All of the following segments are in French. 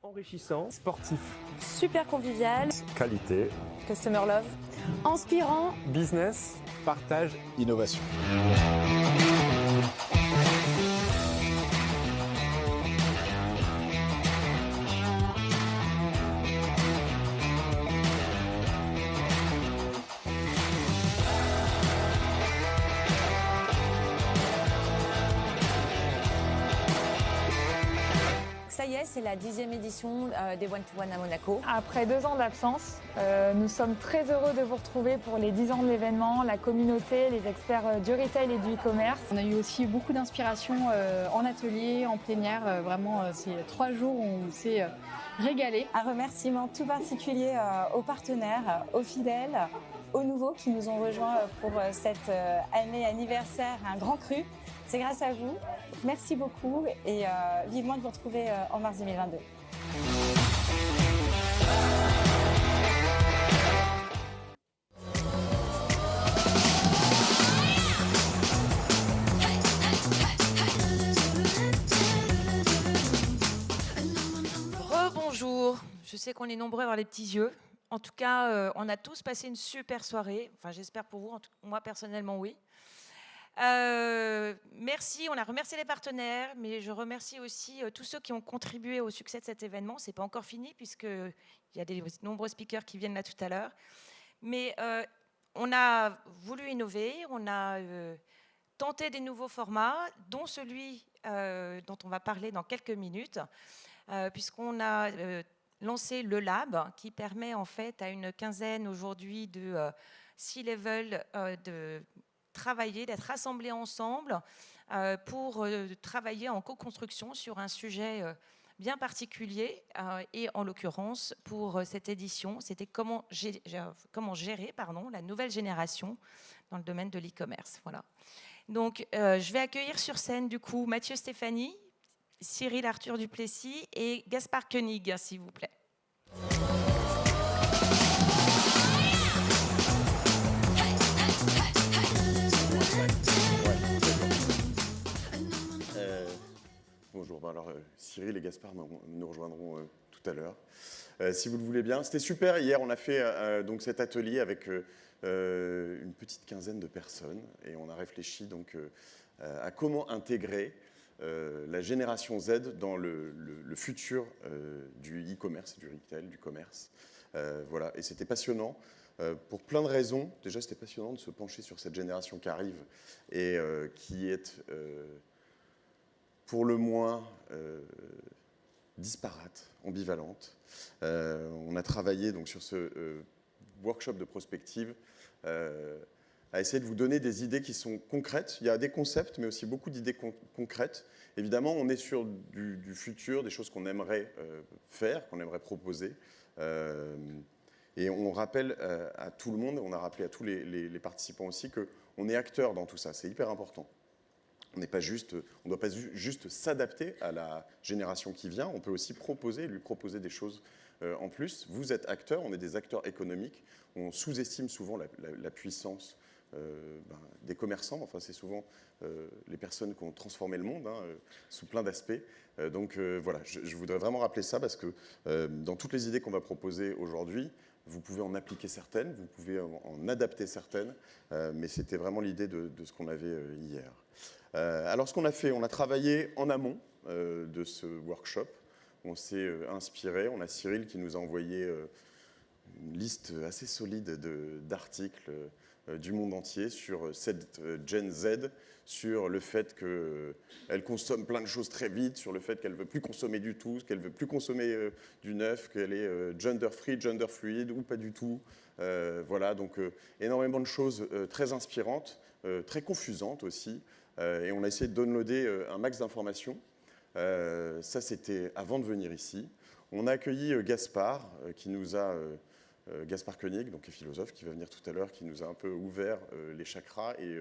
Enrichissant, sportif, super convivial, qualité, customer love, inspirant, business, partage, innovation. Ça y est, c'est la 10e édition des One-to-One à Monaco. Après 2 ans d'absence, nous sommes très heureux de vous retrouver pour les 10 ans de l'événement, la communauté, les experts du retail et du e-commerce. On a eu aussi beaucoup d'inspiration en atelier, en plénière. Vraiment, c'est 3 jours où on s'est régalé. Un remerciement tout particulier aux partenaires, aux fidèles, aux nouveaux qui nous ont rejoints pour cette année anniversaire, un grand cru. C'est grâce à vous. Merci beaucoup et vivement de vous retrouver en mars 2022. Rebonjour, je sais qu'on est nombreux à avoir les petits yeux. En tout cas, on a tous passé une super soirée. Enfin, j'espère pour vous, moi personnellement, oui. Merci, on a remercié les partenaires, mais je remercie aussi tous ceux qui ont contribué au succès de cet événement. C'est pas encore fini puisqu'il y a des nombreux speakers qui viennent là tout à l'heure. Mais on a voulu innover, on a tenté des nouveaux formats, dont celui dont on va parler dans quelques minutes, puisqu'on a lancé le Lab, qui permet en fait à une quinzaine aujourd'hui de C-level de travailler, d'être rassemblés ensemble pour travailler en co-construction sur un sujet bien particulier. Et en l'occurrence, pour cette édition, c'était comment gérer la nouvelle génération dans le domaine de l'e-commerce. Voilà. Donc, je vais accueillir sur scène, du coup, Mathieu Stéphanie, Cyril Arthur Duplessis et Gaspard Koenig, s'il vous plaît. Bonjour, alors Cyril et Gaspard nous rejoindront tout à l'heure, si vous le voulez bien. C'était super, hier on a fait donc cet atelier avec une petite quinzaine de personnes et on a réfléchi donc à comment intégrer la génération Z dans le futur du e-commerce, du retail, du commerce. Voilà, et c'était passionnant. Pour plein de raisons. Déjà, c'était passionnant de se pencher sur cette génération qui arrive et qui est pour le moins disparate, ambivalente. On a travaillé donc, sur ce workshop de prospective à essayer de vous donner des idées qui sont concrètes. Il y a des concepts, mais aussi beaucoup d'idées concrètes. Évidemment, on est sur du futur, des choses qu'on aimerait faire, qu'on aimerait proposer. Et on rappelle à tout le monde, on a rappelé à tous les participants aussi qu'on est acteur dans tout ça. C'est hyper important. On ne doit pas juste s'adapter à la génération qui vient, on peut aussi lui proposer des choses en plus. Vous êtes acteurs, on est des acteurs économiques. On sous-estime souvent la puissance des commerçants. Enfin, c'est souvent les personnes qui ont transformé le monde sous plein d'aspects. Donc voilà, je voudrais vraiment rappeler ça parce que dans toutes les idées qu'on va proposer aujourd'hui, vous pouvez en appliquer certaines, vous pouvez en adapter certaines, mais c'était vraiment l'idée de ce qu'on avait hier. Alors ce qu'on a fait, on a travaillé en amont de ce workshop. On s'est inspiré, on a Cyril qui nous a envoyé une liste assez solide d'articles du monde entier sur cette Gen Z, sur le fait qu'elle consomme plein de choses très vite, sur le fait qu'elle ne veut plus consommer du tout, qu'elle ne veut plus consommer du neuf, qu'elle est gender-free, gender-fluide ou pas du tout. Voilà, donc énormément de choses très inspirantes, très confusantes aussi. Et on a essayé de downloader un max d'informations. Ça, c'était avant de venir ici. On a accueilli Gaspard, Gaspard Koenig, donc, qui est philosophe, qui va venir tout à l'heure, qui nous a un peu ouvert les chakras et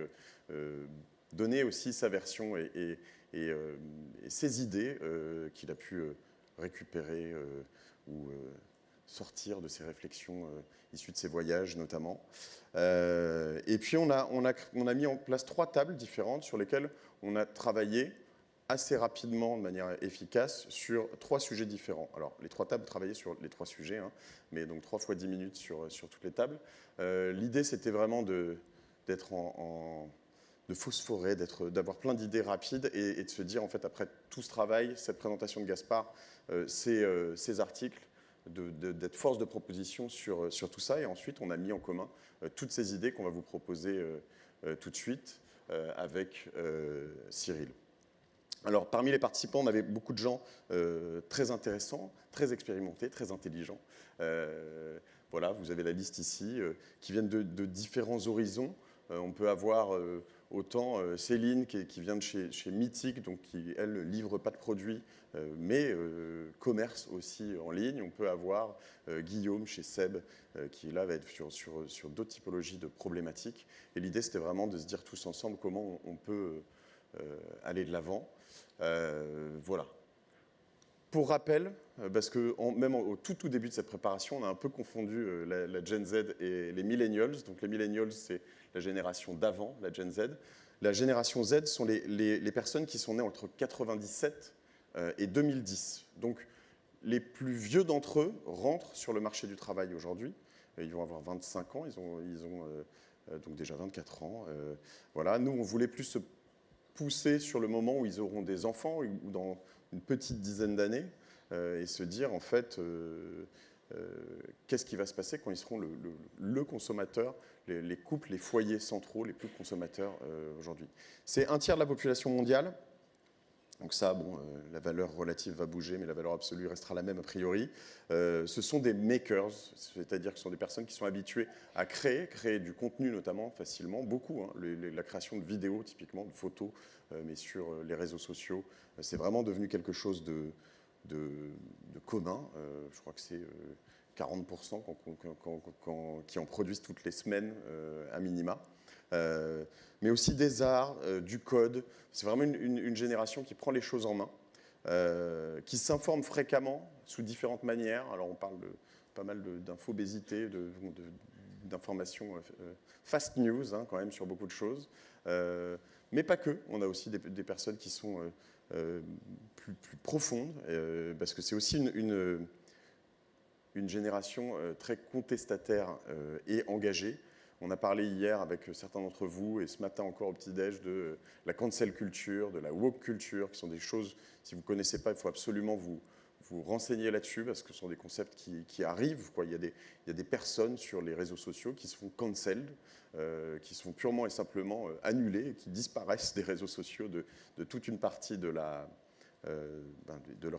donné aussi sa version et ses idées qu'il a pu récupérer ou sortir de ses réflexions issues de ses voyages notamment. Et puis on a mis en place 3 tables différentes sur lesquelles on a travaillé assez rapidement, de manière efficace, sur 3 sujets différents. Alors, les 3 tables travaillaient sur les 3 sujets, hein, mais donc 3 fois 10 minutes sur toutes les tables. L'idée, c'était vraiment d'être de phosphorer, d'avoir plein d'idées rapides et de se dire, en fait, après tout ce travail, cette présentation de Gaspard, ces articles, d'être force de proposition sur tout ça. Et ensuite, on a mis en commun toutes ces idées qu'on va vous proposer tout de suite avec Cyril. Alors, parmi les participants, on avait beaucoup de gens très intéressants, très expérimentés, très intelligents. Voilà, vous avez la liste ici, qui viennent de différents horizons. On peut avoir autant Céline qui vient de chez Mythique, donc qui, elle, ne livre pas de produits, mais commerce aussi en ligne. On peut avoir Guillaume chez Seb, qui là va être sur d'autres typologies de problématiques. Et l'idée, c'était vraiment de se dire tous ensemble comment on peut aller de l'avant. Voilà. Pour rappel, parce que même au tout début de cette préparation, on a un peu confondu la Gen Z et les Millennials. Donc les Millennials, c'est la génération d'avant, la Gen Z. La génération Z sont les personnes qui sont nées entre 97 et 2010. Donc les plus vieux d'entre eux rentrent sur le marché du travail aujourd'hui. Ils vont avoir 25 ans, ils ont donc déjà 24 ans. Voilà. Nous, on voulait plus se pousser sur le moment où ils auront des enfants ou dans une petite dizaine d'années et se dire en fait qu'est-ce qui va se passer quand ils seront le consommateur, les couples, les foyers centraux les plus consommateurs aujourd'hui. C'est 1/3 de la population mondiale. Donc ça, bon, la valeur relative va bouger, mais la valeur absolue restera la même a priori. Ce sont des makers, c'est-à-dire que ce sont des personnes qui sont habituées à créer du contenu notamment facilement, beaucoup. Hein, la création de vidéos, typiquement, de photos, mais sur les réseaux sociaux, c'est vraiment devenu quelque chose de commun. Je crois que c'est 40% qui en produisent toutes les semaines à minima. Mais aussi des arts, du code. C'est vraiment une génération qui prend les choses en main, qui s'informe fréquemment sous différentes manières. Alors on parle de pas mal d'infobésité, d'informations fast news hein, quand même sur beaucoup de choses. Mais pas que. On a aussi des personnes qui sont plus profondes, parce que c'est aussi une génération très contestataire et engagée. On a parlé hier avec certains d'entre vous et ce matin encore au petit-déj de la cancel culture, de la woke culture, qui sont des choses, si vous ne connaissez pas, il faut absolument vous renseigner là-dessus parce que ce sont des concepts qui arrivent. Quoi. Il y a des personnes sur les réseaux sociaux qui se font cancelled, qui sont purement et simplement annulées et qui disparaissent des réseaux sociaux de toute une partie de leurs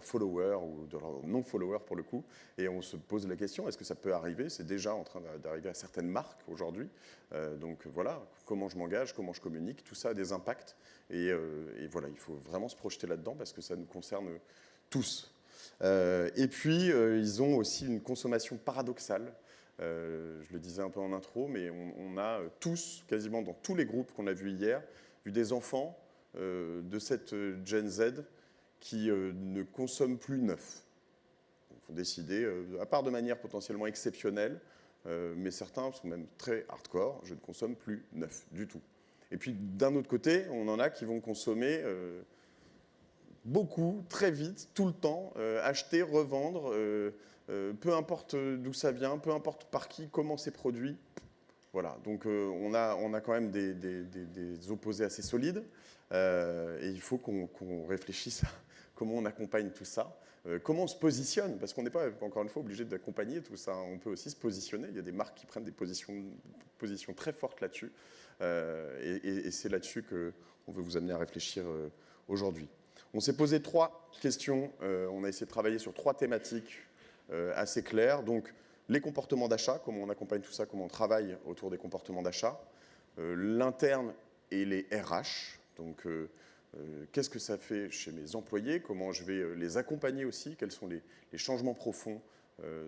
followers ou de leurs non-followers pour le coup. Et on se pose la question, est-ce que ça peut arriver? C'est déjà en train d'arriver à certaines marques aujourd'hui. Donc voilà, comment je m'engage, comment je communique, tout ça a des impacts. Et voilà, il faut vraiment se projeter là-dedans parce que ça nous concerne tous. Et puis, ils ont aussi une consommation paradoxale. Je le disais un peu en intro, mais on a tous, quasiment dans tous les groupes qu'on a vus hier, vu des enfants de cette Gen Z qui ne consomment plus neuf. Il faut décider, à part de manière potentiellement exceptionnelle, mais certains sont même très hardcore, je ne consomme plus neuf du tout. Et puis d'un autre côté, on en a qui vont consommer beaucoup, très vite, tout le temps, acheter, revendre, peu importe d'où ça vient, peu importe par qui, comment c'est produit. Voilà, donc on a quand même des opposés assez solides et il faut qu'on réfléchisse à comment on accompagne tout ça, comment on se positionne, parce qu'on n'est pas, encore une fois, obligé d'accompagner tout ça. On peut aussi se positionner. Il y a des marques qui prennent des positions très fortes là-dessus et c'est là-dessus qu'on veut vous amener à réfléchir aujourd'hui. On s'est posé 3 questions. On a essayé de travailler sur 3 thématiques assez claires. Donc, les comportements d'achat, comment on accompagne tout ça, comment on travaille autour des comportements d'achat. L'interne et les RH. Donc, qu'est-ce que ça fait chez mes employés? Comment je vais les accompagner aussi? Quels sont les changements profonds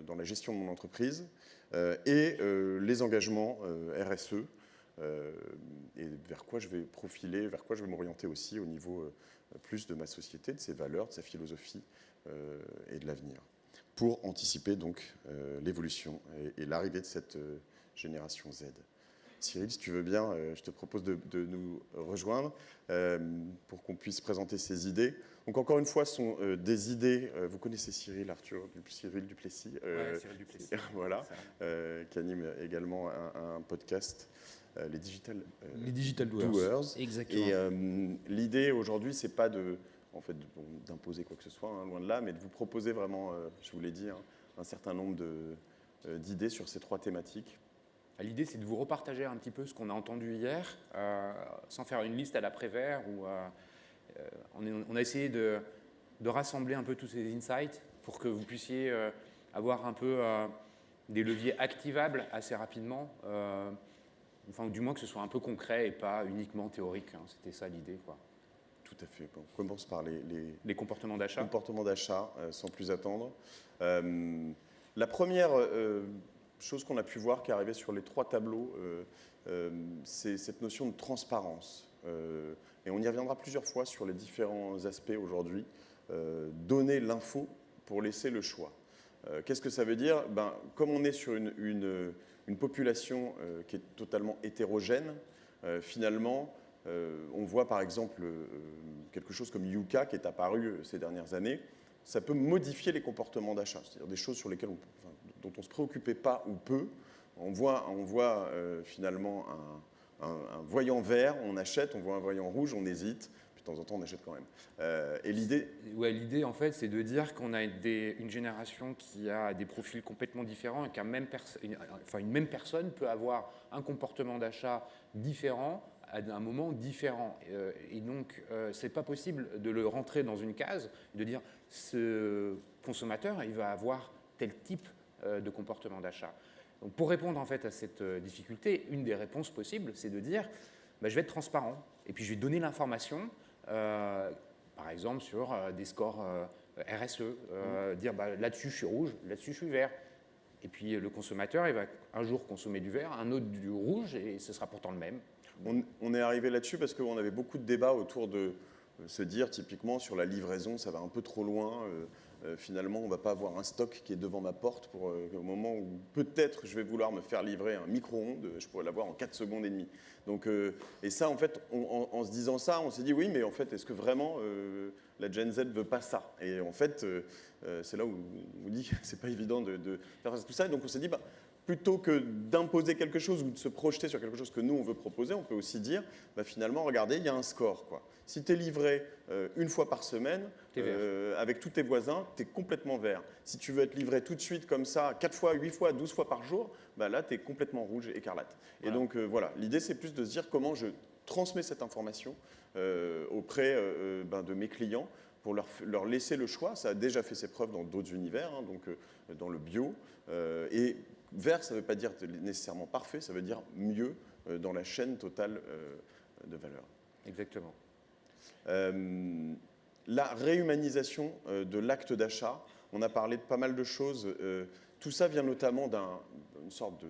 dans la gestion de mon entreprise? Et les engagements RSE. Et vers quoi je vais profiler, vers quoi je vais m'orienter aussi au niveau plus de ma société, de ses valeurs, de sa philosophie et de l'avenir, pour anticiper donc l'évolution et l'arrivée de cette génération Z. Cyril, si tu veux bien, je te propose de nous rejoindre pour qu'on puisse présenter ces idées. Donc encore une fois, ce sont des idées. Vous connaissez Cyril Duplessis, Cyril Duplessis. voilà, qui anime également un podcast, les Digital Doers. Exactement. Et l'idée aujourd'hui, c'est pas d'imposer quoi que ce soit, loin de là, mais de vous proposer vraiment, je vous l'ai dit, un certain nombre d'idées sur ces 3 thématiques. L'idée, c'est de vous repartager un petit peu ce qu'on a entendu hier, sans faire une liste à l'après-vert. On a essayé de rassembler un peu tous ces insights pour que vous puissiez avoir un peu des leviers activables assez rapidement, ou du moins que ce soit un peu concret et pas uniquement théorique. C'était ça l'idée, quoi. Tout à fait. Bon, on commence par les comportements d'achat. Comportements d'achat, sans plus attendre. La première chose qu'on a pu voir qui est arrivée sur les 3 tableaux, c'est cette notion de transparence. Et on y reviendra plusieurs fois sur les différents aspects aujourd'hui. Donner l'info pour laisser le choix. Qu'est-ce que ça veut dire? Comme on est sur une population qui est totalement hétérogène, finalement, on voit par exemple quelque chose comme Yuka qui est apparu ces dernières années. Ça peut modifier les comportements d'achat, c'est-à-dire des choses sur lesquelles dont on ne se préoccupait pas ou peu. On voit finalement un voyant vert, on achète, on voit un voyant rouge, on hésite, puis de temps en temps on achète quand même. Et l'idée... Ouais, l'idée en fait, c'est de dire qu'on a une génération qui a des profils complètement différents et une même personne peut avoir un comportement d'achat différent à un moment différent. Et donc, ce n'est pas possible de le rentrer dans une case, de dire ce consommateur, il va avoir tel type de comportement d'achat. Donc, pour répondre en fait à cette difficulté, une des réponses possibles, c'est de dire je vais être transparent et puis je vais donner l'information, par exemple sur des scores RSE, dire là-dessus je suis rouge, là-dessus je suis vert. Et puis le consommateur, il va un jour consommer du vert, un autre du rouge, et ce sera pourtant le même. On est arrivé là-dessus parce qu'on avait beaucoup de débats autour de se dire, typiquement, sur la livraison, ça va un peu trop loin. Finalement, on ne va pas avoir un stock qui est devant ma porte pour au moment où peut-être je vais vouloir me faire livrer un micro-ondes, je pourrais l'avoir en 4 secondes et demie. Donc, et ça, en fait, en se disant ça, on s'est dit, oui, mais en fait, est-ce que vraiment la Gen Z ne veut pas ça? Et en fait, c'est là où on vous dit que ce n'est pas évident de faire tout ça. Et donc, on s'est dit, plutôt que d'imposer quelque chose ou de se projeter sur quelque chose que nous, on veut proposer, on peut aussi dire, finalement, regardez, il y a un score, quoi. Si tu es livré une fois par semaine, avec tous tes voisins, tu es complètement vert. Si tu veux être livré tout de suite comme ça, 4 fois, 8 fois, 12 fois par jour, là, tu es complètement rouge et écarlate. Voilà. Et donc, voilà, l'idée, c'est plus de se dire comment je transmets cette information auprès de mes clients pour leur laisser le choix. Ça a déjà fait ses preuves dans d'autres univers, donc dans le bio. Et vert, ça ne veut pas dire nécessairement parfait, ça veut dire mieux dans la chaîne totale de valeur. Exactement. La réhumanisation de l'acte d'achat, on a parlé de pas mal de choses. Tout ça vient notamment d'une sorte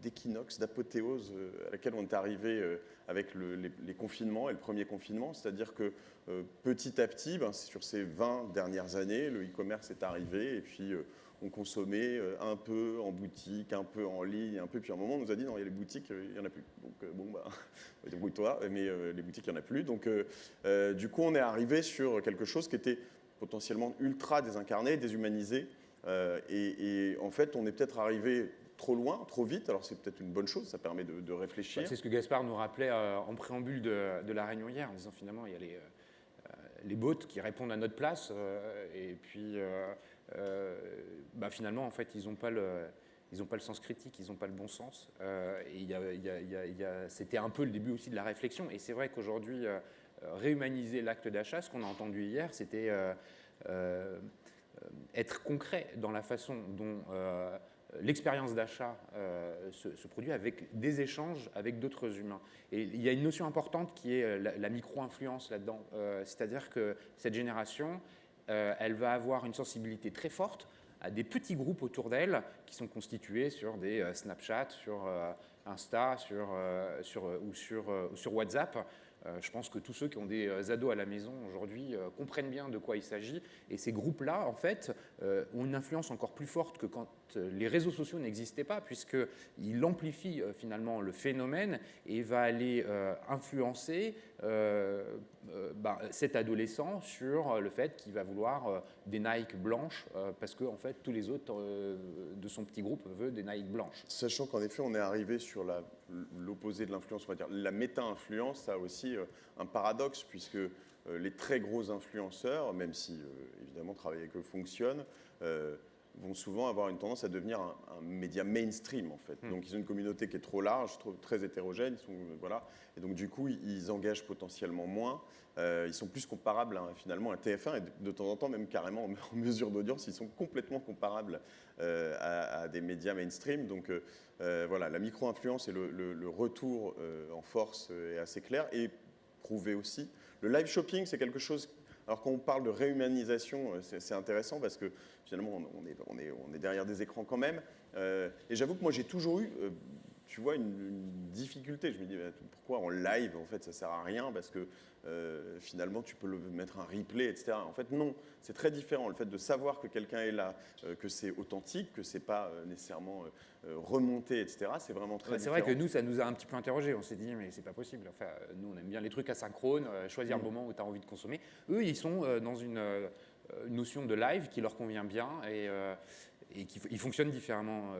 d'équinoxe, d'apothéose à laquelle on est arrivé avec les confinements et le premier confinement. C'est-à-dire que petit à petit, sur ces 20 dernières années, le e-commerce est arrivé et puis on consommait un peu en boutique, un peu en ligne, un peu. Puis à un moment, on nous a dit non, il y a les boutiques, il n'y en a plus. Donc débrouille-toi, mais les boutiques, il n'y en a plus. Donc du coup, on est arrivé sur quelque chose qui était potentiellement ultra désincarné, déshumanisé. Et en fait, on est peut-être arrivé trop loin, trop vite. Alors c'est peut-être une bonne chose, ça permet de réfléchir. C'est ce que Gaspard nous rappelait en préambule de la réunion hier, en disant finalement, il y a les bots qui répondent à notre place, et puis finalement, en fait, ils n'ont pas le sens critique, ils n'ont pas le bon sens. Et c'était un peu le début aussi de la réflexion. Et c'est vrai qu'aujourd'hui, réhumaniser l'acte d'achat, ce qu'on a entendu hier, c'était être concret dans la façon dont l'expérience d'achat se produit avec des échanges avec d'autres humains. Et il y a une notion importante qui est la micro-influence là-dedans. C'est-à-dire que cette génération, elle va avoir une sensibilité très forte à des petits groupes autour d'elle qui sont constitués sur des Snapchat, sur Insta, ou sur WhatsApp. Je pense que tous ceux qui ont des ados à la maison aujourd'hui comprennent bien de quoi il s'agit. Et ces groupes-là, en fait, ont une influence encore plus forte que quand les réseaux sociaux n'existaient pas, puisqu'il amplifie finalement le phénomène et va aller influencer cet adolescent sur le fait qu'il va vouloir des Nike blanches parce que en fait tous les autres de son petit groupe veulent des Nike blanches. Sachant qu'en effet on est arrivé sur l'opposé de l'influence, on va dire la méta-influence, ça a aussi un paradoxe puisque les très gros influenceurs, même si évidemment travailler avec eux fonctionne, vont souvent avoir une tendance à devenir un média mainstream en fait. Donc ils ont une communauté qui est trop large, très hétérogène, voilà. Et donc du coup ils engagent potentiellement moins. Ils sont plus comparables finalement à TF1 et de temps en temps même carrément en mesure d'audience, ils sont complètement comparables à des médias mainstream. Donc voilà, la micro-influence et le retour en force est assez clair et prouvé aussi. Le live shopping, c'est quelque chose. Alors quand on parle de réhumanisation, c'est intéressant parce que finalement on est derrière des écrans quand même. Et j'avoue que moi j'ai toujours eu, tu vois, une difficulté. Je me dis pourquoi en live en fait ça sert à rien parce que finalement tu peux le mettre un replay, etc. En fait non, c'est très différent. Le fait de savoir que quelqu'un est là, que c'est authentique, que c'est pas nécessairement remonté, etc. C'est vraiment très différent. C'est vrai que nous ça nous a un petit peu interrogés. On s'est dit mais c'est pas possible. Enfin, nous on aime bien les trucs asynchrones, choisir le moment où tu as envie de consommer. Eux ils sont dans une notion de live qui leur convient bien et qui fonctionne différemment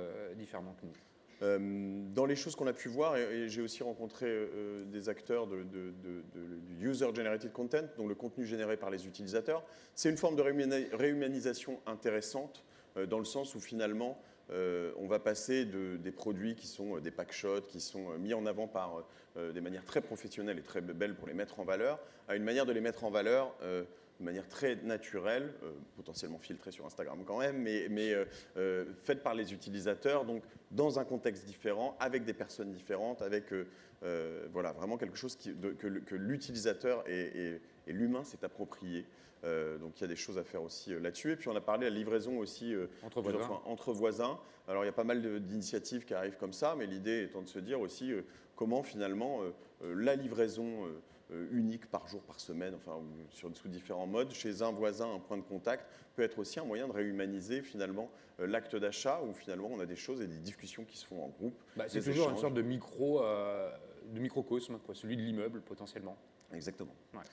que nous. Dans les choses qu'on a pu voir, et j'ai aussi rencontré des acteurs du user-generated content, donc le contenu généré par les utilisateurs, c'est une forme de réhumanisation intéressante dans le sens où finalement on va passer des produits qui sont des packshots, qui sont mis en avant par des manières très professionnelles et très belles pour les mettre en valeur, à une manière de les mettre en valeur de manière très naturelle, potentiellement filtrée sur Instagram quand même, mais faite par les utilisateurs, donc dans un contexte différent, avec des personnes différentes, avec voilà, vraiment quelque chose que l'utilisateur et l'humain s'est approprié. Donc il y a des choses à faire aussi là-dessus. Et puis on a parlé de la livraison aussi entre voisins. Alors il y a pas mal d'initiatives qui arrivent comme ça, mais l'idée étant de se dire aussi comment finalement la livraison unique par jour, par semaine, enfin sous différents modes, chez un voisin, un point de contact, peut être aussi un moyen de réhumaniser finalement l'acte d'achat où finalement on a des choses et des discussions qui se font en groupe. C'est toujours une sorte de microcosme, celui de l'immeuble potentiellement. Exactement. Ouais.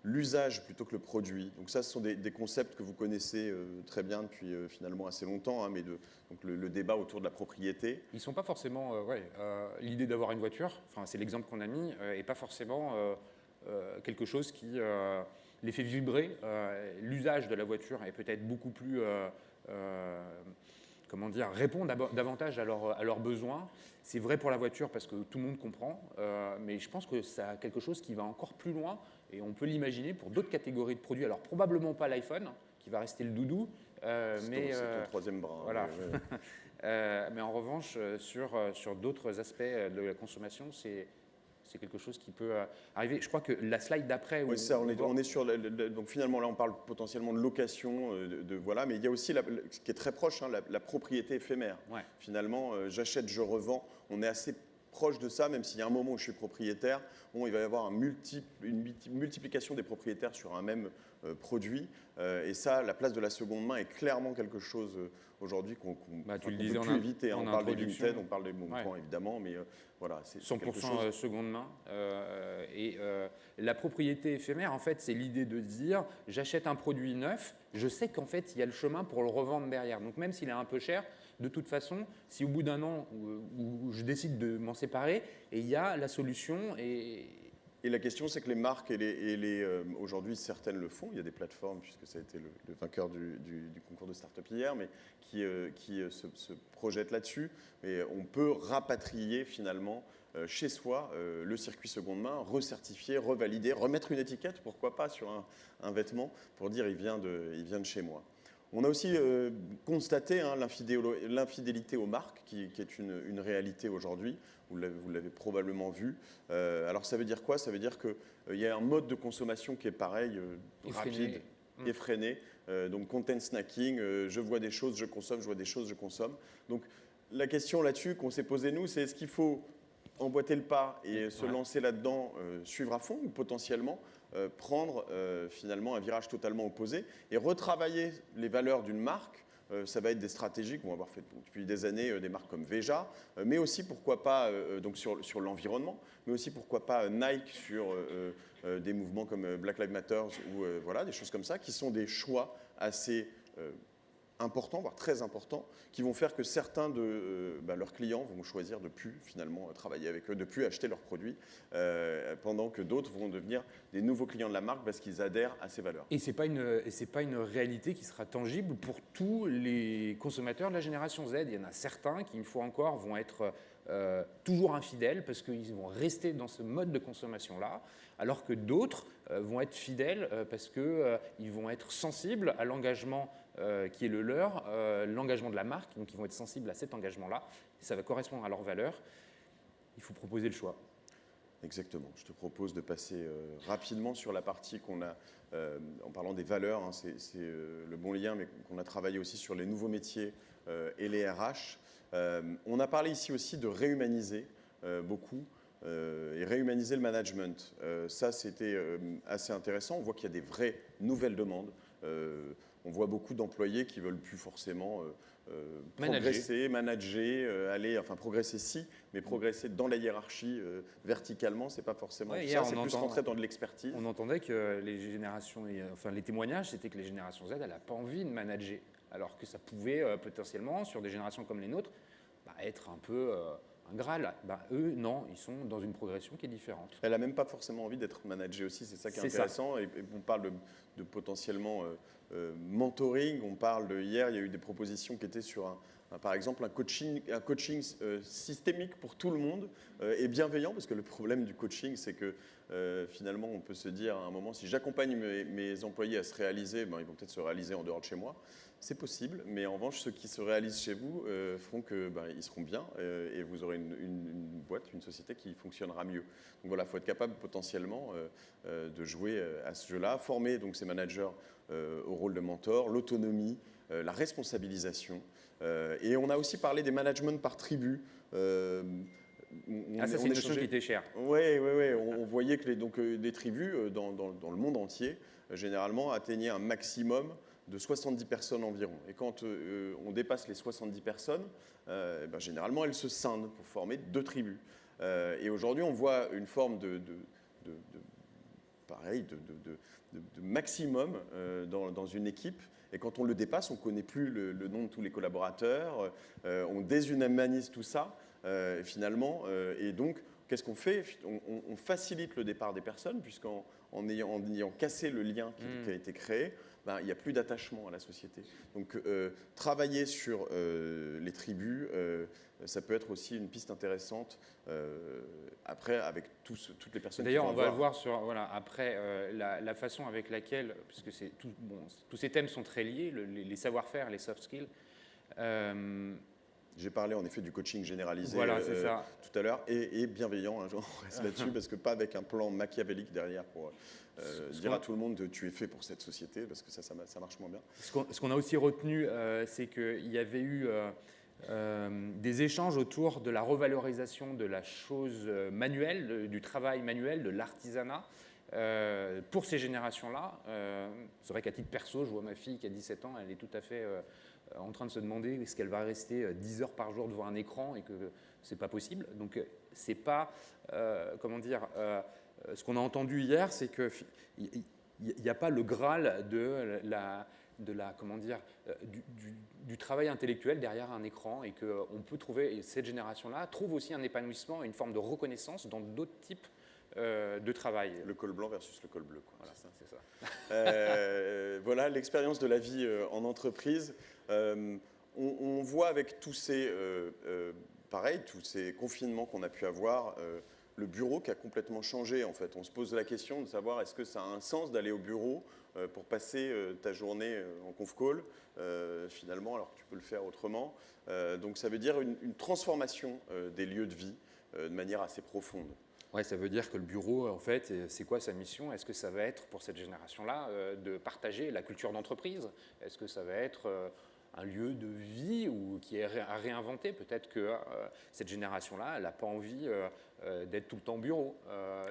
L'usage plutôt que le produit. Donc ça, ce sont des concepts que vous connaissez très bien depuis finalement assez longtemps, mais donc le débat autour de la propriété. Ils ne sont pas forcément... l'idée d'avoir une voiture, c'est l'exemple qu'on a mis, n'est pas forcément quelque chose qui les fait vibrer. L'usage de la voiture est peut-être beaucoup plus... répondre davantage à leurs besoins. C'est vrai pour la voiture parce que tout le monde comprend, mais je pense que ça a quelque chose qui va encore plus loin et on peut l'imaginer pour d'autres catégories de produits. Alors probablement pas l'iPhone, qui va rester le doudou, mais c'est ton troisième bras. Voilà. Mais en revanche, sur d'autres aspects de la consommation, c'est quelque chose qui peut arriver. Je crois que la slide d'après... Oui, ça, on est sur... donc finalement, là, on parle potentiellement de location, voilà, mais il y a aussi, ce qui est très proche, la propriété éphémère. Ouais. Finalement, j'achète, je revends. On est assez proche de ça, même s'il y a un moment où je suis propriétaire. Bon, il va y avoir une multiplication des propriétaires sur un même produit. Et ça, la place de la seconde main est clairement quelque chose aujourd'hui qu'on ne peut plus éviter. On parle des Vinted, on parle des bons plans, évidemment, mais voilà. C'est 100% seconde main. La propriété éphémère, en fait, c'est l'idée de dire j'achète un produit neuf, je sais qu'en fait, il y a le chemin pour le revendre derrière. Donc même s'il est un peu cher, de toute façon, si au bout d'un an où je décide de m'en séparer, et il y a la solution. Et la question, c'est que les marques, aujourd'hui, certaines le font. Il y a des plateformes, puisque ça a été le vainqueur du concours de start-up hier, mais qui se projettent là-dessus. Et on peut rapatrier finalement chez soi le circuit seconde main, recertifier, revalider, remettre une étiquette, pourquoi pas, sur un vêtement, pour dire il vient de chez moi. On a aussi constaté l'infidélité aux marques, qui est une réalité aujourd'hui. Vous l'avez probablement vu. Alors ça veut dire quoi? Ça veut dire qu'il y a un mode de consommation qui est pareil, rapide, effréné. Donc content snacking, je vois des choses, je consomme, je vois des choses, je consomme. Donc la question là-dessus qu'on s'est posée nous, c'est est-ce qu'il faut emboîter le pas et se lancer là-dedans, suivre à fond ou potentiellement prendre finalement un virage totalement opposé et retravailler les valeurs d'une marque. Ça va être des stratégies qu'on va avoir fait depuis des années, des marques comme Veja, mais aussi pourquoi pas donc sur l'environnement, mais aussi pourquoi pas Nike sur des mouvements comme Black Lives Matter ou voilà, des choses comme ça, qui sont des choix assez importants, voire très importants, qui vont faire que certains de leurs clients vont choisir de plus finalement travailler avec eux, de plus acheter leurs produits, pendant que d'autres vont devenir des nouveaux clients de la marque parce qu'ils adhèrent à ces valeurs. Et ce n'est pas une réalité qui sera tangible pour tous les consommateurs de la génération Z. Il y en a certains qui, une fois encore, vont être toujours infidèles parce qu'ils vont rester dans ce mode de consommation-là, alors que d'autres vont être fidèles parce qu'ils vont être sensibles à l'engagement qui est le leur, l'engagement de la marque, donc ils vont être sensibles à cet engagement-là, et ça va correspondre à leurs valeurs. Il faut proposer le choix. Exactement. Je te propose de passer rapidement sur la partie qu'on a, en parlant des valeurs, hein, c'est le bon lien, mais qu'on a travaillé aussi sur les nouveaux métiers et les RH. On a parlé ici aussi de réhumaniser beaucoup et réhumaniser le management. Ça, c'était assez intéressant. On voit qu'il y a des vraies nouvelles demandes. On voit beaucoup d'employés qui ne veulent plus forcément progresser, manager, progresser si, mais progresser dans la hiérarchie verticalement, ce n'est pas forcément ça, c'est plus rentrer dans de l'expertise. On entendait que les témoignages, c'était que les générations Z, elle n'a pas envie de manager, alors que ça pouvait potentiellement, sur des générations comme les nôtres, être un peu un Graal. Eux, non, ils sont dans une progression qui est différente. Elle n'a même pas forcément envie d'être managée aussi, c'est ça qui est intéressant. Et on parle de potentiellement mentoring, on parle hier, il y a eu des propositions qui étaient sur par exemple un coaching systémique pour tout le monde et bienveillant, parce que le problème du coaching, c'est que finalement on peut se dire à un moment, si j'accompagne mes employés à se réaliser, ils vont peut-être se réaliser en dehors de chez moi. C'est possible, mais en revanche, ceux qui se réalisent chez vous feront qu'ils seront bien et vous aurez une boîte, une société qui fonctionnera mieux. Donc voilà, il faut être capable potentiellement de jouer à ce jeu-là, former donc ces managers au rôle de mentor, l'autonomie, la responsabilisation. Et on a aussi parlé des managements par tribu. Ça, c'est une notion qui était chère. Oui. On voyait que les tribus dans le monde entier, généralement, atteignaient un maximum de 70 personnes environ. Et quand on dépasse les 70 personnes, généralement, elles se scindent pour former 2 tribus. Et aujourd'hui, on voit une forme de maximum dans une équipe. Et quand on le dépasse, on ne connaît plus le nom de tous les collaborateurs, on déshumanise tout ça, finalement. Et donc, qu'est-ce qu'on fait ? On facilite le départ des personnes, puisqu'en ayant cassé le lien qui a été créé, il n'y a plus d'attachement à la société. Donc, travailler sur les tribus, ça peut être aussi une piste intéressante après avec toutes les personnes. D'ailleurs, on va le voir sur après la façon avec laquelle, puisque tous ces thèmes sont très liés, les savoir-faire, les soft skills. J'ai parlé en effet du coaching généralisé tout à l'heure et bienveillant, hein, on reste là-dessus parce que pas avec un plan machiavélique derrière pour dire à tout le monde tu es fait pour cette société, parce que ça marche moins bien. Ce qu'on a aussi retenu, c'est qu'il y avait eu des échanges autour de la revalorisation de la chose manuelle, du travail manuel, de l'artisanat. Pour ces générations-là, c'est vrai qu'à titre perso, je vois ma fille qui a 17 ans, elle est tout à fait en train de se demander est-ce qu'elle va rester 10 heures par jour devant un écran et que c'est pas possible. Donc c'est pas, ce qu'on a entendu hier, c'est que il n'y a pas le Graal du travail intellectuel derrière un écran, et qu'on peut trouver, et cette génération-là trouve aussi un épanouissement, une forme de reconnaissance dans d'autres types de travail. Le col blanc versus le col bleu, quoi. Voilà, c'est ça. Voilà l'expérience de la vie en entreprise. On voit avec tous ces confinements qu'on a pu avoir, le bureau qui a complètement changé en fait. On se pose la question de savoir est-ce que ça a un sens d'aller au bureau pour passer ta journée en conf call finalement, alors que tu peux le faire autrement. Donc ça veut dire une transformation des lieux de vie de manière assez profonde. Ouais, ça veut dire que le bureau, en fait, c'est quoi sa mission? Est-ce que ça va être, pour cette génération-là, de partager la culture d'entreprise? Est-ce que ça va être un lieu de vie ou qui est à réinventer. Peut-être que cette génération-là, elle n'a pas envie d'être tout le temps au bureau.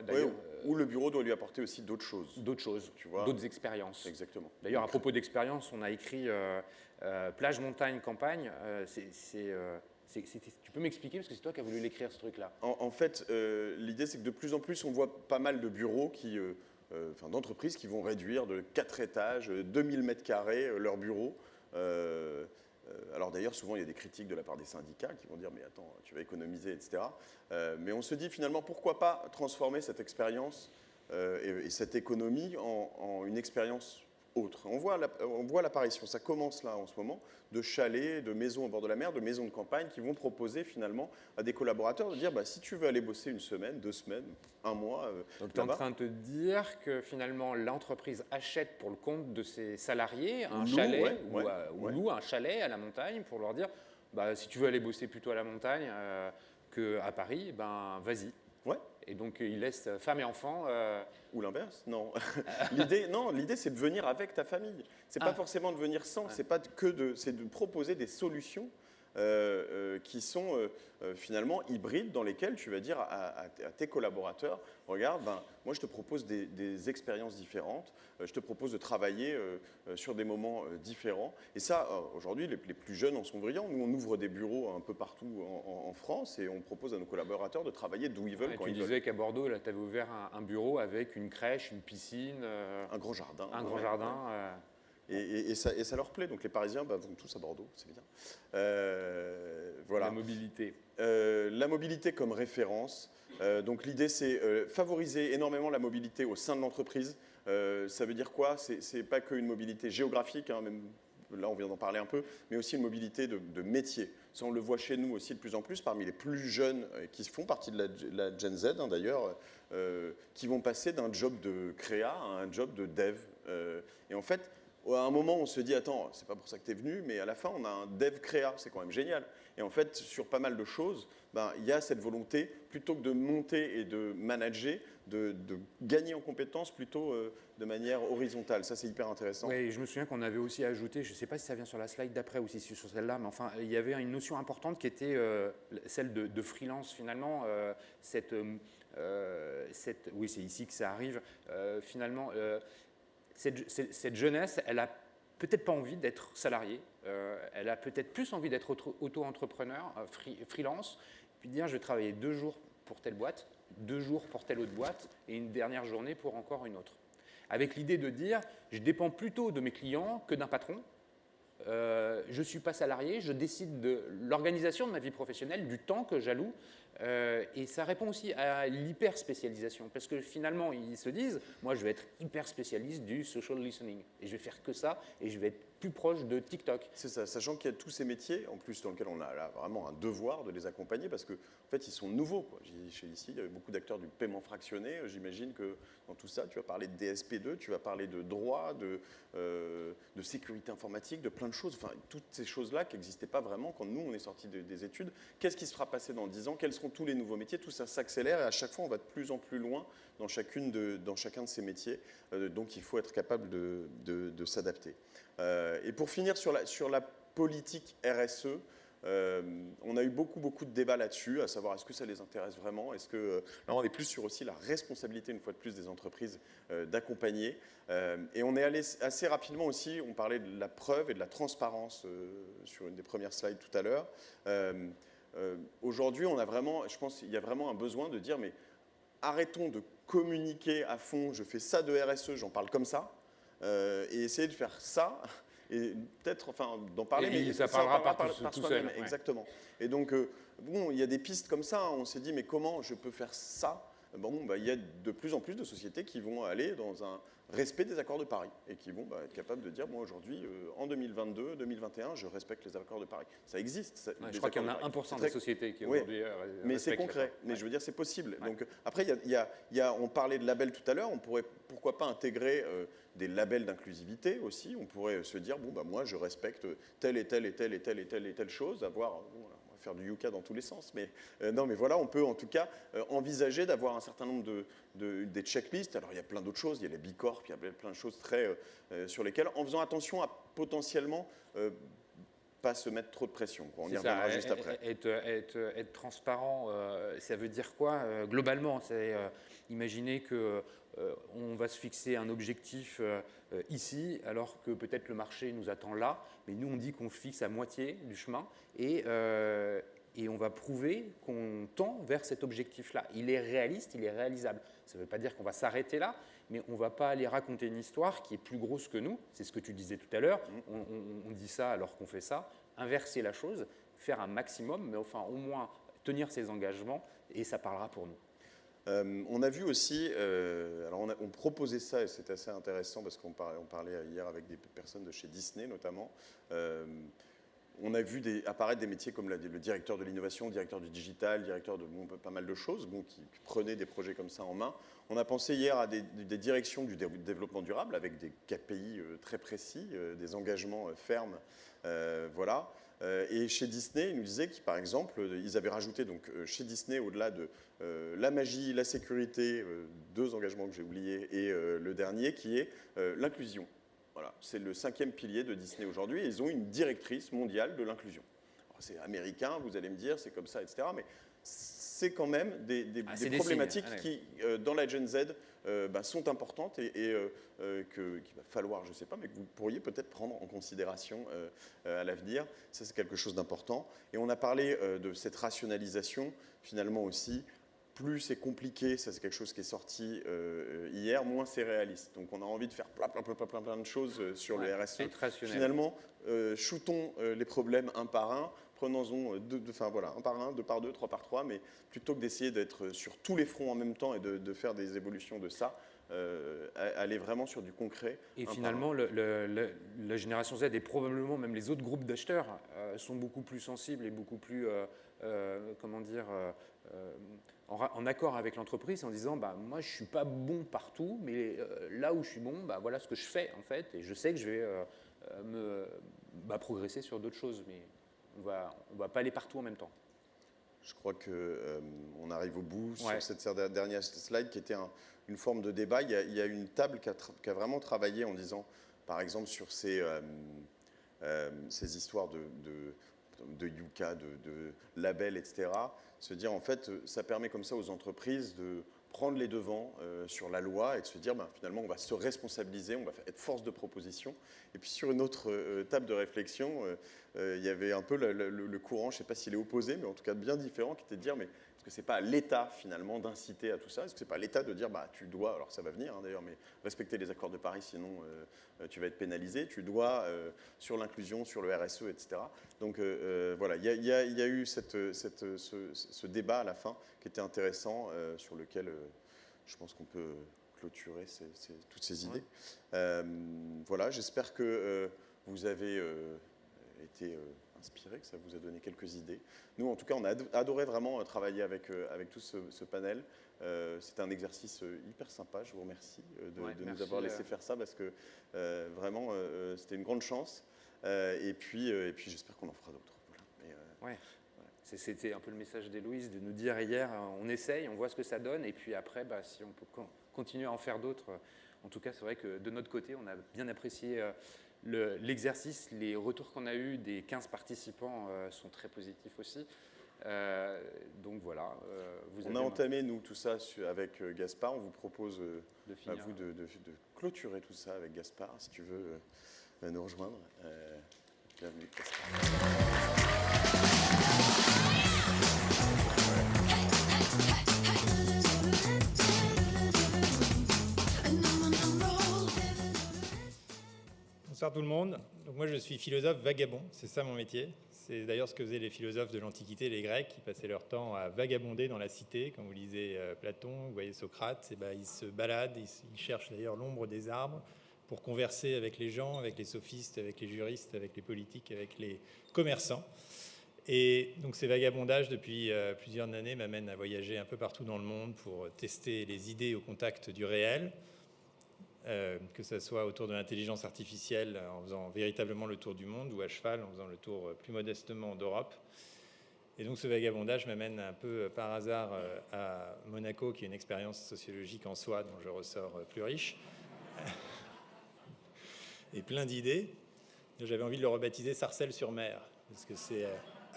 Oui, ou le bureau doit lui apporter aussi d'autres choses. D'autres choses, tu vois. D'autres expériences. Exactement. D'ailleurs, à propos d'expérience, on a écrit plage, montagne, campagne. Tu peux m'expliquer, parce que c'est toi qui as voulu l'écrire, ce truc-là. En fait, l'idée, c'est que de plus en plus, on voit pas mal de bureaux d'entreprises qui vont réduire de 4 étages, 2000 mètres carrés leurs bureaux. Alors d'ailleurs, souvent, il y a des critiques de la part des syndicats qui vont dire « mais attends, tu vas économiser, etc. » Mais on se dit finalement, pourquoi pas transformer cette expérience et cette économie en une expérience autre. On voit l'apparition, ça commence là en ce moment, de chalets, de maisons au bord de la mer, de maisons de campagne qui vont proposer finalement à des collaborateurs de dire si tu veux aller bosser 1 semaine, 2 semaines, 1 mois. Donc tu es en train de te dire que finalement l'entreprise achète pour le compte de ses salariés un chalet ou loue un chalet à la montagne pour leur dire si tu veux aller bosser plutôt à la montagne qu'à Paris, vas-y. Ouais. Et donc, il laisse femme et enfants. Ou l'inverse, non. L'idée, c'est de venir avec ta famille. C'est pas forcément de venir sans. C'est pas c'est de proposer des solutions qui sont finalement hybrides, dans lesquelles tu vas dire à tes collaborateurs, regarde, moi je te propose des expériences différentes, je te propose de travailler sur des moments différents. Et ça, aujourd'hui, les plus jeunes en sont brillants. Nous, on ouvre des bureaux un peu partout en France et on propose à nos collaborateurs de travailler d'où ils veulent, quand ils veulent. Tu disais qu'à Bordeaux, là, tu avais ouvert un bureau avec une crèche, une piscine. Un grand jardin. Un grand jardin. Et ça leur plaît. Donc les Parisiens vont tous à Bordeaux, c'est bien. Voilà. La mobilité. La mobilité comme référence. Donc l'idée, c'est favoriser énormément la mobilité au sein de l'entreprise. Ça veut dire quoi? C'est pas qu'une mobilité géographique, même là on vient d'en parler un peu, mais aussi une mobilité de métier. Ça, on le voit chez nous aussi de plus en plus, parmi les plus jeunes qui font partie de la Gen Z d'ailleurs, qui vont passer d'un job de créa à un job de dev. Et en fait, à un moment, on se dit, attends, c'est pas pour ça que tu es venu, mais à la fin, on a un dev créa, c'est quand même génial. Et en fait, sur pas mal de choses, il y a cette volonté, plutôt que de monter et de manager, de gagner en compétences plutôt de manière horizontale. Ça, c'est hyper intéressant. Oui, je me souviens qu'on avait aussi ajouté, je ne sais pas si ça vient sur la slide d'après ou si c'est sur celle-là, mais enfin, il y avait une notion importante qui était celle de freelance, finalement. Oui, c'est ici que ça arrive. Finalement, cette jeunesse, elle a peut-être pas envie d'être salariée, elle a peut-être plus envie d'être auto-entrepreneur, freelance, puis dire je vais travailler 2 jours pour telle boîte, 2 jours pour telle autre boîte et une dernière journée pour encore une autre. Avec l'idée de dire je dépends plutôt de mes clients que d'un patron. Je ne suis pas salarié, je décide de l'organisation de ma vie professionnelle, du temps que j'alloue. Et ça répond aussi à l'hyper spécialisation, parce que finalement ils se disent moi je vais être hyper spécialiste du social listening et je vais faire que ça et je vais être plus proche de TikTok. C'est ça, sachant qu'il y a tous ces métiers en plus dans lesquels on a là, vraiment un devoir de les accompagner parce qu'en fait ils sont nouveaux. Chez ici, il y avait beaucoup d'acteurs du paiement fractionné. J'imagine que dans tout ça, tu vas parler de DSP2, tu vas parler de droit, de sécurité informatique, de plein de choses. Enfin, toutes ces choses-là qui n'existaient pas vraiment quand nous on est sortis des études. Qu'est-ce qui se fera passer dans 10 ans? Quels seront tous les nouveaux métiers? Tout ça s'accélère et à chaque fois on va de plus en plus loin dans chacun de ces métiers. Donc il faut être capable de s'adapter. Et pour finir sur la politique RSE, on a eu beaucoup de débats là-dessus, à savoir est-ce que ça les intéresse vraiment, est-ce que là on est plus sur aussi la responsabilité une fois de plus des entreprises d'accompagner. Et on est allé assez rapidement aussi, on parlait de la preuve et de la transparence sur une des premières slides tout à l'heure. Aujourd'hui, je pense qu'il y a vraiment un besoin de dire mais arrêtons de communiquer à fond, je fais ça de RSE, j'en parle comme ça, et essayer de faire ça, et peut-être d'en parler, mais ça parlera par tout soi-même. seul. Exactement. Et donc, il y a des pistes comme ça, on s'est dit, mais comment je peux faire ça? Il y a de plus en plus de sociétés qui vont aller dans un respect des accords de Paris et qui vont être capables de dire, moi aujourd'hui, en 2022, 2021, je respecte les accords de Paris. Ça existe. Je crois qu'il y en a 1% des sociétés qui aujourd'hui mais c'est concret. Mais je veux dire, c'est possible. Ouais. Donc, après, on parlait de labels tout à l'heure, on pourrait pourquoi pas intégrer des labels d'inclusivité aussi. On pourrait se dire, moi je respecte telle et telle et telle et telle et telle et telle chose, faire du yucca dans tous les sens, mais non, mais voilà, on peut en tout cas envisager d'avoir un certain nombre des checklists. Alors il y a plein d'autres choses, il y a les Bicorp, il y a plein de choses sur lesquelles, en faisant attention à potentiellement pas se mettre trop de pression, quoi. On y C'est reviendra ça, juste après. Être transparent, ça veut dire quoi globalement? C'est imaginer que on va se fixer un objectif ici, alors que peut-être le marché nous attend là, mais nous on dit qu'on fixe à moitié du chemin et on va prouver qu'on tend vers cet objectif-là. Il est réaliste, il est réalisable. Ça ne veut pas dire qu'on va s'arrêter là, mais on ne va pas aller raconter une histoire qui est plus grosse que nous. C'est ce que tu disais tout à l'heure. On dit ça alors qu'on fait ça. Inverser la chose, faire un maximum, mais enfin au moins tenir ses engagements, et ça parlera pour nous. On a vu aussi, alors on proposait ça, et c'est assez intéressant parce qu'on parlait hier avec des personnes de chez Disney notamment. On a vu apparaître des métiers comme le directeur de l'innovation, le directeur du digital, directeur de pas mal de choses, qui prenaient des projets comme ça en main. On a pensé hier à des directions du développement durable avec des KPI très précis, des engagements fermes. Voilà. Et chez Disney, ils nous disaient que, par exemple, ils avaient rajouté donc, chez Disney, au-delà de la magie, la sécurité, 2 engagements que j'ai oubliés, et le dernier qui est l'inclusion. Voilà, c'est le 5e pilier de Disney aujourd'hui. Ils ont une directrice mondiale de l'inclusion. C'est américain, vous allez me dire, c'est comme ça, etc. Mais c'est quand même des problématiques qui, dans la Gen Z, sont importantes et qu'il va falloir, je ne sais pas, mais que vous pourriez peut-être prendre en considération à l'avenir. Ça, c'est quelque chose d'important. Et on a parlé de cette rationalisation, finalement aussi. Plus c'est compliqué, ça c'est quelque chose qui est sorti hier, moins c'est réaliste. Donc on a envie de faire plein de choses sur le RSE. Finalement, shootons les problèmes un par un, prenons-en un par un, 2 par 2, 3 par 3, mais plutôt que d'essayer d'être sur tous les fronts en même temps et de faire des évolutions de ça, aller vraiment sur du concret. Et finalement, la génération Z et probablement même les autres groupes d'acheteurs sont beaucoup plus sensibles et beaucoup plus, en accord avec l'entreprise en disant moi je ne suis pas bon partout, mais là où je suis bon, voilà ce que je fais en fait, et je sais que je vais progresser sur d'autres choses, mais on va pas aller partout en même temps. Je crois qu'on arrive au bout sur cette dernière slide qui était une forme de débat. Il y a une table qui a vraiment travaillé en disant, par exemple, sur ces histoires de Yuka, de labels, etc., se dire en fait, ça permet comme ça aux entreprises de prendre les devants sur la loi et de se dire finalement on va se responsabiliser, on va être force de proposition. Et puis sur une autre table de réflexion, il y avait un peu le courant, je ne sais pas s'il est opposé, mais en tout cas bien différent, qui était de dire mais est-ce que ce n'est pas à l'État finalement d'inciter à tout ça? Est-ce que ce n'est pas à l'État de dire tu dois, alors ça va venir d'ailleurs, mais respecter les accords de Paris, sinon tu vas être pénalisé, tu dois sur l'inclusion, sur le RSE, etc. Donc voilà, il y a eu ce débat à la fin qui était intéressant, sur lequel je pense qu'on peut clôturer toutes ces idées. Voilà, j'espère que vous avez été inspiré, que ça vous a donné quelques idées. Nous, en tout cas, on a adoré vraiment travailler avec tout ce panel. C'était un exercice hyper sympa. Je vous remercie de nous avoir laissé faire ça parce que vraiment, c'était une grande chance. Et puis j'espère qu'on en fera d'autres. Voilà. C'était un peu le message d'Héloïse de nous dire hier, on essaye, on voit ce que ça donne, et puis après, si on peut continuer à en faire d'autres. En tout cas, c'est vrai que de notre côté, on a bien apprécié l'exercice. Les retours qu'on a eus des 15 participants sont très positifs aussi. Donc voilà. On a entamé, nous, tout ça avec Gaspard. On vous propose à vous de clôturer tout ça avec Gaspard, si tu veux nous rejoindre. Bienvenue, Gaspard. Bonsoir tout le monde. Donc moi je suis philosophe vagabond, c'est ça mon métier. C'est d'ailleurs ce que faisaient les philosophes de l'Antiquité, les Grecs, qui passaient leur temps à vagabonder dans la cité. Quand vous lisez Platon, vous voyez Socrate, ils se baladent, ils cherchent d'ailleurs l'ombre des arbres pour converser avec les gens, avec les sophistes, avec les juristes, avec les politiques, avec les commerçants. Et donc ces vagabondages depuis plusieurs années m'amènent à voyager un peu partout dans le monde pour tester les idées au contact du réel. Que ce soit autour de l'intelligence artificielle en faisant véritablement le tour du monde ou à cheval en faisant le tour plus modestement d'Europe. Et donc ce vagabondage m'amène un peu par hasard à Monaco, qui est une expérience sociologique en soi dont je ressors plus riche et plein d'idées. J'avais envie de le rebaptiser Sarcelles-sur-Mer, parce que c'est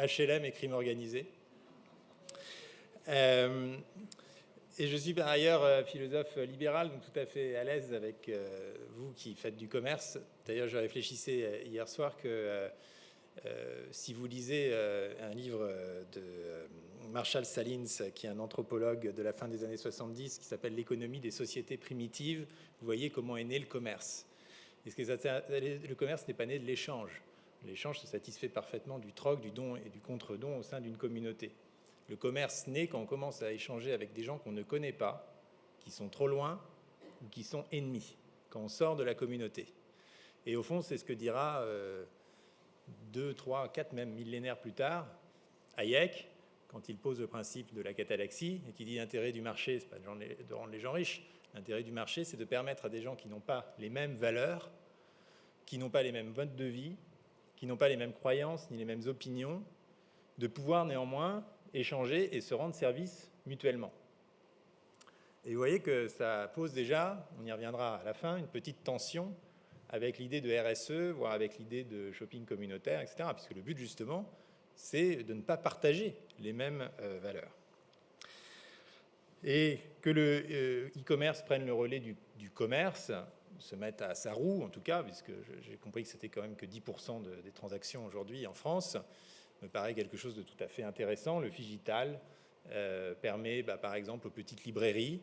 HLM et crime organisé. Et je suis par ailleurs philosophe libéral, donc tout à fait à l'aise avec vous qui faites du commerce. D'ailleurs, je réfléchissais hier soir que si vous lisez un livre de Marshall Salins, qui est un anthropologue de la fin des années 70, qui s'appelle « L'économie des sociétés primitives », vous voyez comment est né le commerce. Et le commerce n'est pas né de l'échange. L'échange se satisfait parfaitement du troc, du don et du contre-don au sein d'une communauté. Le commerce naît quand on commence à échanger avec des gens qu'on ne connaît pas, qui sont trop loin ou qui sont ennemis, quand on sort de la communauté. Et au fond, c'est ce que dira 2, 3, 4 même millénaires plus tard, Hayek, quand il pose le principe de la catalaxie et qui dit l'intérêt du marché, ce n'est pas de rendre les gens riches, l'intérêt du marché, c'est de permettre à des gens qui n'ont pas les mêmes valeurs, qui n'ont pas les mêmes modes de vie, qui n'ont pas les mêmes croyances ni les mêmes opinions, de pouvoir néanmoins échanger et se rendre service mutuellement. Et vous voyez que ça pose déjà, on y reviendra à la fin, une petite tension avec l'idée de RSE, voire avec l'idée de shopping communautaire, etc. Puisque le but, justement, c'est de ne pas partager les mêmes valeurs. Et que le e-commerce prenne le relais du commerce, se mette à sa roue, en tout cas, puisque j'ai compris que c'était quand même que 10% des transactions aujourd'hui en France, me paraît quelque chose de tout à fait intéressant. Le Figital permet, par exemple, aux petites librairies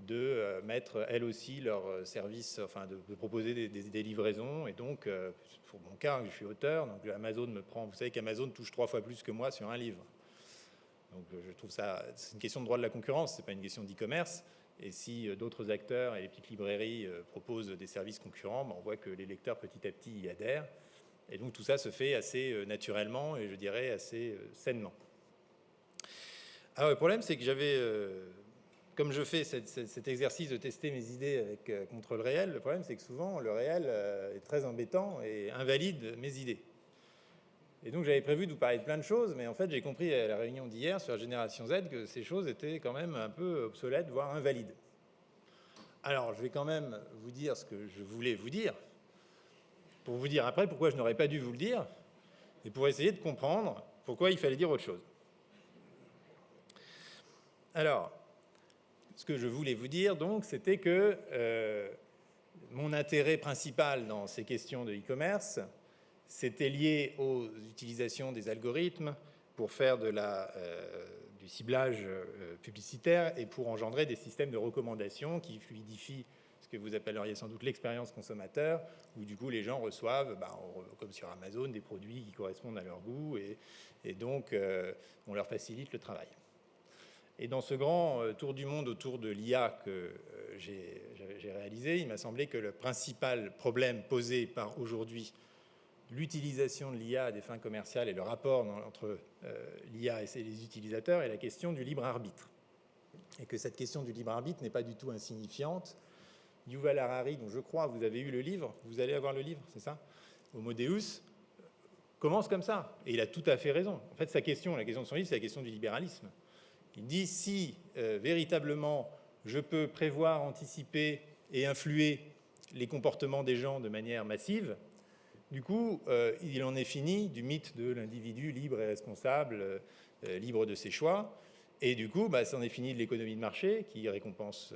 de mettre elles aussi leurs services, enfin de proposer des livraisons. Et donc, pour mon cas, je suis auteur, donc Amazon me prend. Vous savez qu'Amazon touche 3 fois plus que moi sur un livre. Donc, je trouve ça, c'est une question de droit de la concurrence, c'est pas une question d'e-commerce. Et si d'autres acteurs et les petites librairies proposent des services concurrents, on voit que les lecteurs petit à petit y adhèrent. Et donc tout ça se fait assez naturellement et je dirais assez sainement. Alors le problème, c'est que j'avais, comme je fais cet exercice de tester mes idées contre le réel, le problème, c'est que souvent le réel est très embêtant et invalide mes idées. Et donc j'avais prévu de vous parler de plein de choses, mais en fait j'ai compris à la réunion d'hier sur la génération Z que ces choses étaient quand même un peu obsolètes, voire invalides. Alors je vais quand même vous dire ce que je voulais vous dire, pour vous dire après pourquoi je n'aurais pas dû vous le dire, et pour essayer de comprendre pourquoi il fallait dire autre chose. Alors, ce que je voulais vous dire, donc, c'était que mon intérêt principal dans ces questions de e-commerce, c'était lié aux utilisations des algorithmes pour faire du ciblage publicitaire et pour engendrer des systèmes de recommandation qui fluidifient ce que vous appelleriez sans doute l'expérience consommateur, où du coup les gens reçoivent, comme sur Amazon, des produits qui correspondent à leur goût et donc on leur facilite le travail. Et dans ce grand tour du monde autour de l'IA que j'ai réalisé, il m'a semblé que le principal problème posé par aujourd'hui l'utilisation de l'IA à des fins commerciales et le rapport entre l'IA et les utilisateurs est la question du libre arbitre. Et que cette question du libre arbitre n'est pas du tout insignifiante. Yuval Harari, dont je crois vous avez eu le livre, vous allez avoir le livre, c'est ça, Homo Deus, commence comme ça. Et il a tout à fait raison. En fait, la question de son livre, c'est la question du libéralisme. Il dit si véritablement je peux prévoir, anticiper et influer les comportements des gens de manière massive, du coup, il en est fini du mythe de l'individu libre et responsable, libre de ses choix. Et du coup, c'en est fini de l'économie de marché qui récompense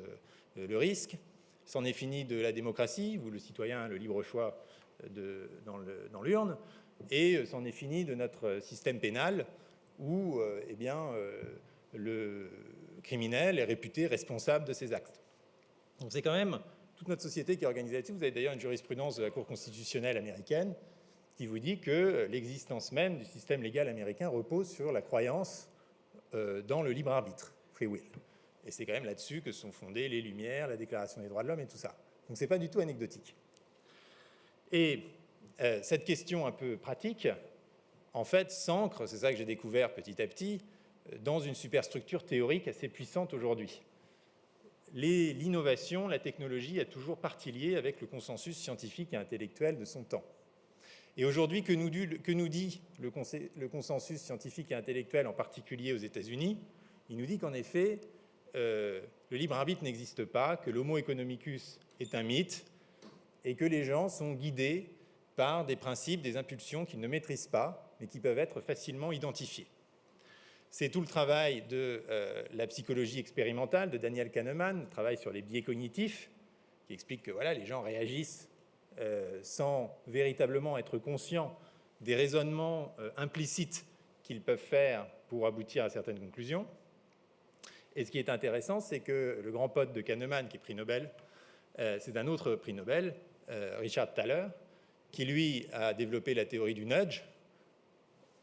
le risque. C'en est fini de la démocratie, où le citoyen a le libre choix dans l'urne. Et c'en est fini de notre système pénal, où le criminel est réputé responsable de ses actes. Donc c'est quand même toute notre société qui est organisée là-dessus. Vous avez d'ailleurs une jurisprudence de la Cour constitutionnelle américaine qui vous dit que l'existence même du système légal américain repose sur la croyance dans le libre arbitre, free will. Et c'est quand même là-dessus que sont fondées les Lumières, la Déclaration des droits de l'homme et tout ça. Donc ce n'est pas du tout anecdotique. Et cette question un peu pratique, en fait, s'ancre, c'est ça que j'ai découvert petit à petit, dans une superstructure théorique assez puissante aujourd'hui. L'innovation, la technologie a toujours partie liée avec le consensus scientifique et intellectuel de son temps. Et aujourd'hui, que nous dit le consensus scientifique et intellectuel, en particulier aux États-Unis? Il nous dit qu'en effet, le libre arbitre n'existe pas, que l'homo economicus est un mythe et que les gens sont guidés par des principes, des impulsions qu'ils ne maîtrisent pas, mais qui peuvent être facilement identifiés. C'est tout le travail de la psychologie expérimentale de Daniel Kahneman, le travail sur les biais cognitifs, qui explique que voilà, les gens réagissent sans véritablement être conscients des raisonnements implicites qu'ils peuvent faire pour aboutir à certaines conclusions. Et ce qui est intéressant, c'est que le grand pote de Kahneman, qui est prix Nobel, c'est un autre prix Nobel, Richard Thaler, qui lui a développé la théorie du nudge,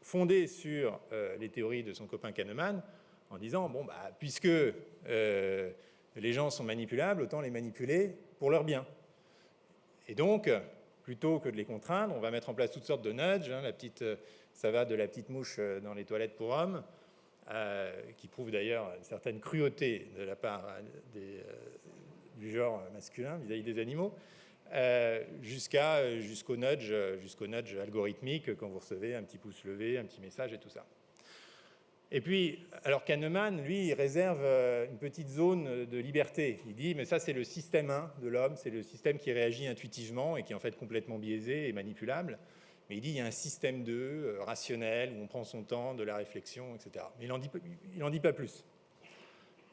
fondée sur les théories de son copain Kahneman, en disant, bon, bah, puisque les gens sont manipulables, autant les manipuler pour leur bien. Et donc, plutôt que de les contraindre, on va mettre en place toutes sortes de nudges, hein, ça va de la petite mouche dans les toilettes pour hommes, qui prouve d'ailleurs une certaine cruauté de la part du genre masculin vis-à-vis des animaux, jusqu'au nudge algorithmique quand vous recevez un petit pouce levé, un petit message et tout ça. Et puis, alors Kahneman, lui, il réserve une petite zone de liberté. Il dit, mais ça c'est le système 1 de l'homme, c'est le système qui réagit intuitivement et qui est en fait complètement biaisé et manipulable. Mais il dit, il y a un système 2 rationnel où on prend son temps, de la réflexion, etc. Mais il n'en dit pas plus.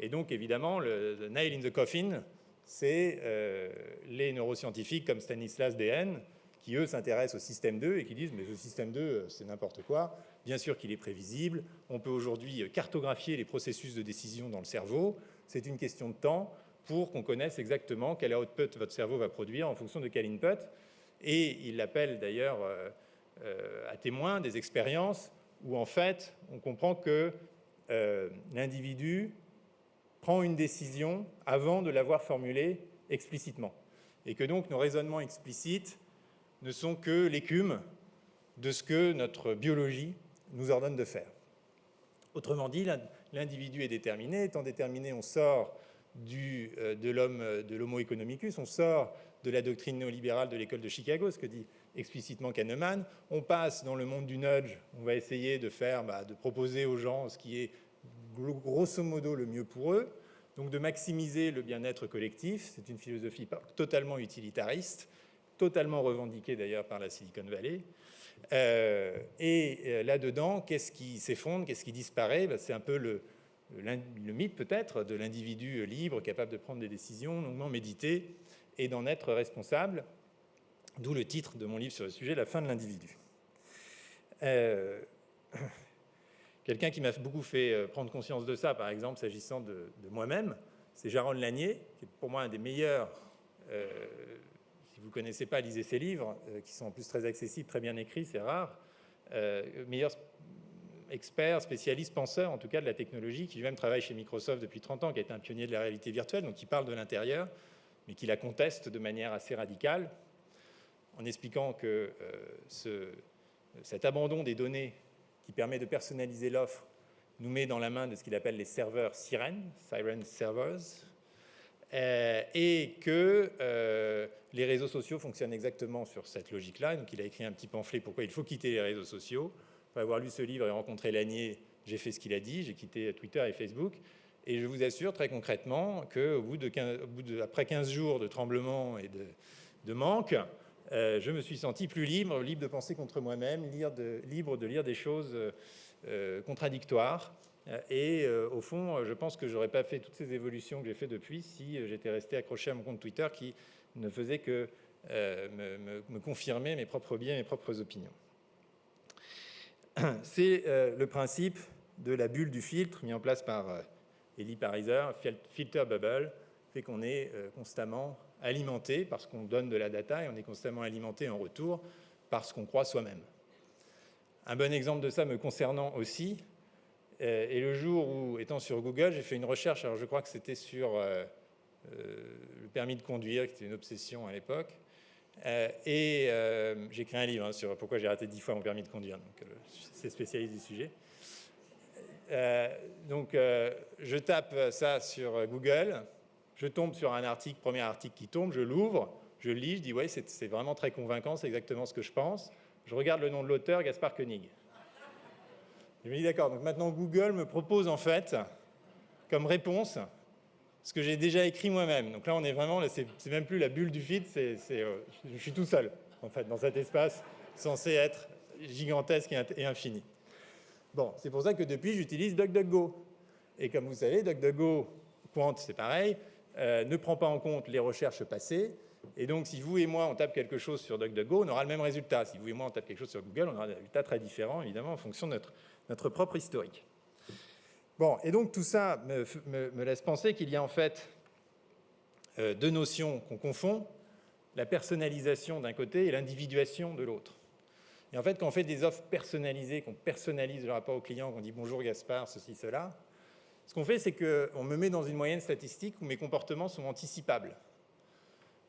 Et donc, évidemment, le nail in the coffin, c'est les neuroscientifiques comme Stanislas Dehaene, qui, eux, s'intéressent au système 2 et qui disent « mais ce système 2, c'est n'importe quoi. Bien sûr qu'il est prévisible. On peut aujourd'hui cartographier les processus de décision dans le cerveau. C'est une question de temps pour qu'on connaisse exactement quel output votre cerveau va produire en fonction de quel input. » Et il appelle d'ailleurs à témoin des expériences où, en fait, on comprend que l'individu prend une décision avant de l'avoir formulée explicitement. Et que donc nos raisonnements explicites ne sont que l'écume de ce que notre biologie nous ordonne de faire. Autrement dit, l'individu est déterminé. Étant déterminé, on sort de l'homo economicus, on sort de la doctrine néolibérale de l'école de Chicago, ce que dit explicitement Kahneman. On passe dans le monde du nudge, on va essayer de proposer aux gens ce qui est grosso modo le mieux pour eux, donc de maximiser le bien-être collectif. C'est une philosophie totalement utilitariste, totalement revendiquée d'ailleurs par la Silicon Valley. Et là-dedans, qu'est-ce qui s'effondre, qu'est-ce qui disparaît? C'est un peu le mythe peut-être de l'individu libre, capable de prendre des décisions, longuement méditées, et d'en être responsable, d'où le titre de mon livre sur le sujet, La fin de l'individu. Quelqu'un qui m'a beaucoup fait prendre conscience de ça, par exemple, s'agissant de moi-même, c'est Jaron Lanier, qui est pour moi un des meilleurs, si vous ne connaissez pas, lisez ses livres, qui sont en plus très accessibles, très bien écrits, c'est rare, meilleur expert, spécialiste, penseur en tout cas de la technologie, qui lui-même travaille chez Microsoft depuis 30 ans, qui a été un pionnier de la réalité virtuelle, donc qui parle de l'intérieur, mais qui la conteste de manière assez radicale, en expliquant que cet abandon des données qui permet de personnaliser l'offre nous met dans la main de ce qu'il appelle les serveurs sirènes, siren servers, et que les réseaux sociaux fonctionnent exactement sur cette logique-là. Donc il a écrit un petit pamphlet pourquoi il faut quitter les réseaux sociaux. Après avoir lu ce livre et rencontré Lanier, j'ai fait ce qu'il a dit, j'ai quitté Twitter et Facebook. Et je vous assure très concrètement qu'après 15 jours de tremblements et de manque, je me suis senti plus libre de penser contre moi-même, libre de lire des choses contradictoires. Et au fond, je pense que je n'aurais pas fait toutes ces évolutions que j'ai fait depuis si j'étais resté accroché à mon compte Twitter qui ne faisait que me confirmer mes propres biais, mes propres opinions. C'est le principe de la bulle du filtre mis en place par Eli Pariser, filter bubble, fait qu'on est constamment alimenté parce qu'on donne de la data et on est constamment alimenté en retour parce qu'on croit soi-même. Un bon exemple de ça me concernant aussi est le jour où, étant sur Google, j'ai fait une recherche, alors je crois que c'était sur le permis de conduire, qui était une obsession à l'époque, et j'ai écrit un livre sur pourquoi j'ai raté 10 fois mon permis de conduire, donc c'est spécialiste du sujet. Donc je tape ça sur Google, je tombe sur un article, premier article qui tombe, je l'ouvre, je le lis, je dis ouais, c'est vraiment très convaincant, c'est exactement ce que je pense. Je regarde le nom de l'auteur, Gaspard Koenig. Je me dis d'accord, donc maintenant Google me propose en fait comme réponse ce que j'ai déjà écrit moi-même. Donc là on est vraiment, c'est même plus la bulle du feed, je suis tout seul. en fait, dans cet espace censé être gigantesque et infini. Bon, c'est pour ça que depuis, j'utilise DuckDuckGo. Et comme vous savez, DuckDuckGo, Quant, c'est pareil, ne prend pas en compte les recherches passées. Et donc, si vous et moi, on tape quelque chose sur DuckDuckGo, on aura le même résultat. Si vous et moi, on tape quelque chose sur Google, on aura des résultats très différents, évidemment, en fonction de notre propre historique. Bon, et donc tout ça me laisse penser qu'il y a en fait deux notions qu'on confond, la personnalisation d'un côté et l'individuation de l'autre. Et en fait, quand on fait des offres personnalisées, qu'on personnalise le rapport au client, qu'on dit « Bonjour Gaspard, ceci, cela », ce qu'on fait, c'est qu'on me met dans une moyenne statistique où mes comportements sont anticipables.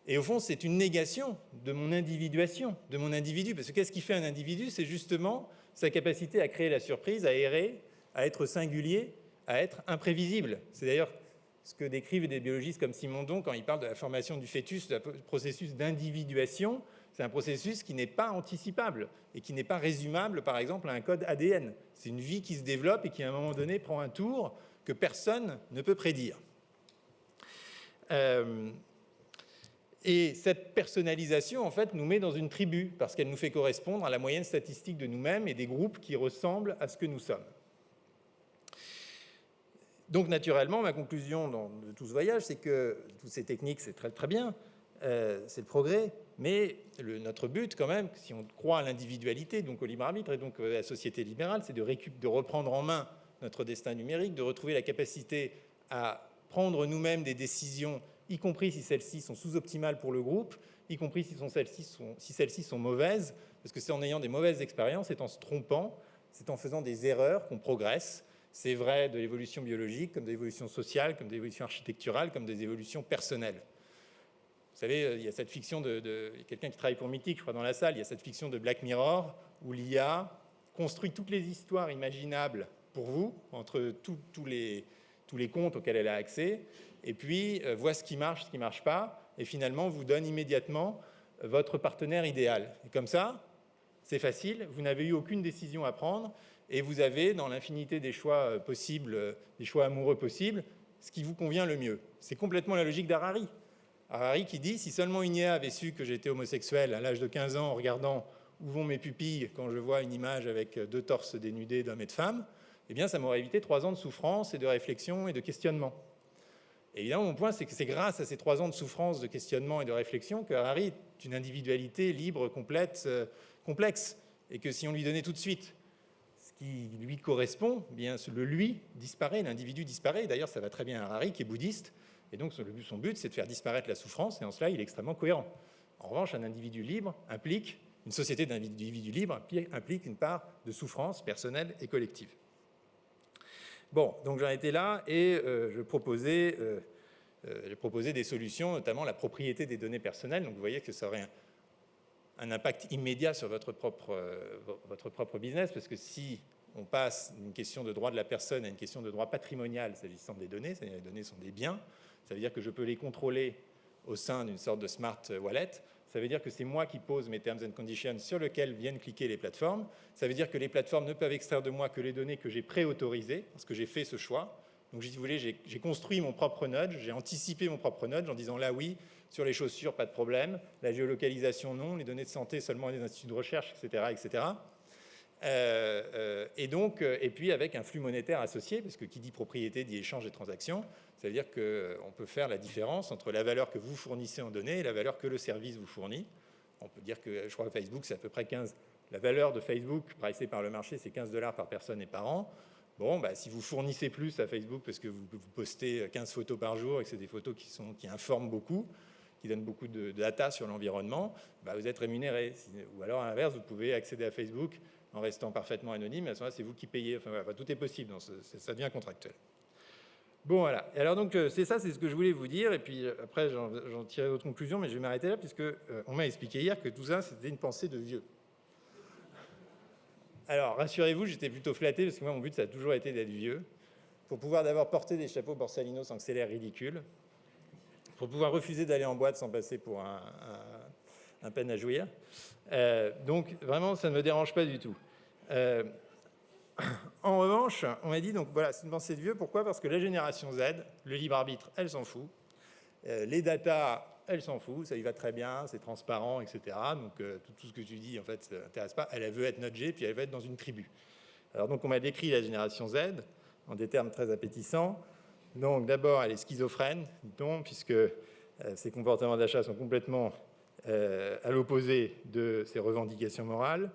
Et au fond, c'est une négation de mon individuation, de mon individu. Parce que qu'est-ce qui fait un individu? C'est justement sa capacité à créer la surprise, à errer, à être singulier, à être imprévisible. C'est d'ailleurs ce que décrivent des biologistes comme Simondon quand ils parlent de la formation du fœtus, du processus d'individuation. C'est un processus qui n'est pas anticipable et qui n'est pas résumable, par exemple, à un code ADN. C'est une vie qui se développe et qui, à un moment donné, prend un tour que personne ne peut prédire. Et cette personnalisation, en fait, nous met dans une tribu parce qu'elle nous fait correspondre à la moyenne statistique de nous-mêmes et des groupes qui ressemblent à ce que nous sommes. Donc, naturellement, ma conclusion de tout ce voyage, c'est que toutes ces techniques, c'est très, très bien, c'est le progrès, mais notre but, quand même, si on croit à l'individualité, donc au libre arbitre et donc à la société libérale, c'est de reprendre en main notre destin numérique, de retrouver la capacité à prendre nous-mêmes des décisions, y compris si celles-ci sont sous-optimales pour le groupe, y compris si celles-ci sont mauvaises, parce que c'est en ayant des mauvaises expériences, c'est en se trompant, c'est en faisant des erreurs qu'on progresse. C'est vrai de l'évolution biologique, comme de l'évolution sociale, comme de l'évolution architecturale, comme des évolutions personnelles. Vous savez, il y a cette fiction de quelqu'un qui travaille pour Mythique, je crois, dans la salle, il y a cette fiction de Black Mirror, où l'IA construit toutes les histoires imaginables pour vous, entre tous les comptes auxquels elle a accès, et puis voit ce qui marche pas, et finalement vous donne immédiatement votre partenaire idéal. Et comme ça, c'est facile, vous n'avez eu aucune décision à prendre, et vous avez, dans l'infinité des choix possibles, des choix amoureux possibles, ce qui vous convient le mieux. C'est complètement la logique d'Harari. Harari qui dit, si seulement une IA avait su que j'étais homosexuel à l'âge de 15 ans en regardant où vont mes pupilles quand je vois une image avec deux torses dénudés d'hommes et de femmes, eh bien ça m'aurait évité 3 ans de souffrance et de réflexion et de questionnement. Et évidemment, mon point, c'est que c'est grâce à ces 3 ans de souffrance, de questionnement et de réflexion que Harari est une individualité libre, complète, complexe, et que si on lui donnait tout de suite ce qui lui correspond, eh bien le lui disparaît, l'individu disparaît. D'ailleurs, ça va très bien à Harari, qui est bouddhiste, et donc son but, c'est de faire disparaître la souffrance, et en cela, il est extrêmement cohérent. En revanche, un individu libre implique, une société d'individus libres implique une part de souffrance personnelle et collective. Bon, donc j'en étais là, et j'ai proposé des solutions, notamment la propriété des données personnelles. Donc vous voyez que ça aurait un impact immédiat sur votre propre business, parce que si on passe d'une question de droit de la personne à une question de droit patrimonial s'agissant des données, c'est-à-dire les données sont des biens, ça veut dire que je peux les contrôler au sein d'une sorte de smart wallet. Ça veut dire que c'est moi qui pose mes terms and conditions sur lesquels viennent cliquer les plateformes. Ça veut dire que les plateformes ne peuvent extraire de moi que les données que j'ai préautorisées, parce que j'ai fait ce choix. Donc, si vous voulez, j'ai construit mon propre nudge, j'ai anticipé mon propre nudge en disant là, oui, sur les chaussures, pas de problème, la géolocalisation, non, les données de santé seulement à des instituts de recherche, etc., etc. Et puis avec un flux monétaire associé, parce que qui dit propriété dit échange et transaction, ça veut dire qu'on peut faire la différence entre la valeur que vous fournissez en données et la valeur que le service vous fournit. On peut dire que, je crois que Facebook, c'est à peu près 15. La valeur de Facebook, pricée par le marché, c'est $15 par personne et par an. Bon, bah, si vous fournissez plus à Facebook parce que vous postez 15 photos par jour et que c'est des photos qui informent beaucoup, qui donnent beaucoup de data sur l'environnement, bah, vous êtes rémunéré. Ou alors, à l'inverse, vous pouvez accéder à Facebook en restant parfaitement anonyme, et à ce moment-là, c'est vous qui payez. Enfin, voilà, tout est possible, donc ça devient contractuel. Bon, voilà. Et alors, donc, c'est ça, c'est ce que je voulais vous dire. Et puis, après, j'en tirerai d'autres conclusions, mais je vais m'arrêter là, puisque on m'a expliqué hier que tout ça, c'était une pensée de vieux. Alors, rassurez-vous, j'étais plutôt flatté, parce que moi, mon but, ça a toujours été d'être vieux, pour pouvoir d'abord porter des chapeaux Borsalino sans que c'est l'air ridicule, pour pouvoir refuser d'aller en boîte sans passer pour un peine à jouir. Donc, vraiment, ça ne me dérange pas du tout. En revanche, on m'a dit, donc voilà, c'est une pensée de vieux. Pourquoi? Parce que la génération Z, le libre arbitre, elle s'en fout. Les datas, elle s'en fout, ça lui va très bien, c'est transparent, etc. Donc tout ce que tu dis, en fait, ça l'intéresse pas. Elle veut être nudgée, puis elle veut être dans une tribu. Alors donc on m'a décrit la génération Z en des termes très appétissants. Donc d'abord, elle est schizophrène, dit-on, puisque ses comportements d'achat sont complètement à l'opposé de ses revendications morales.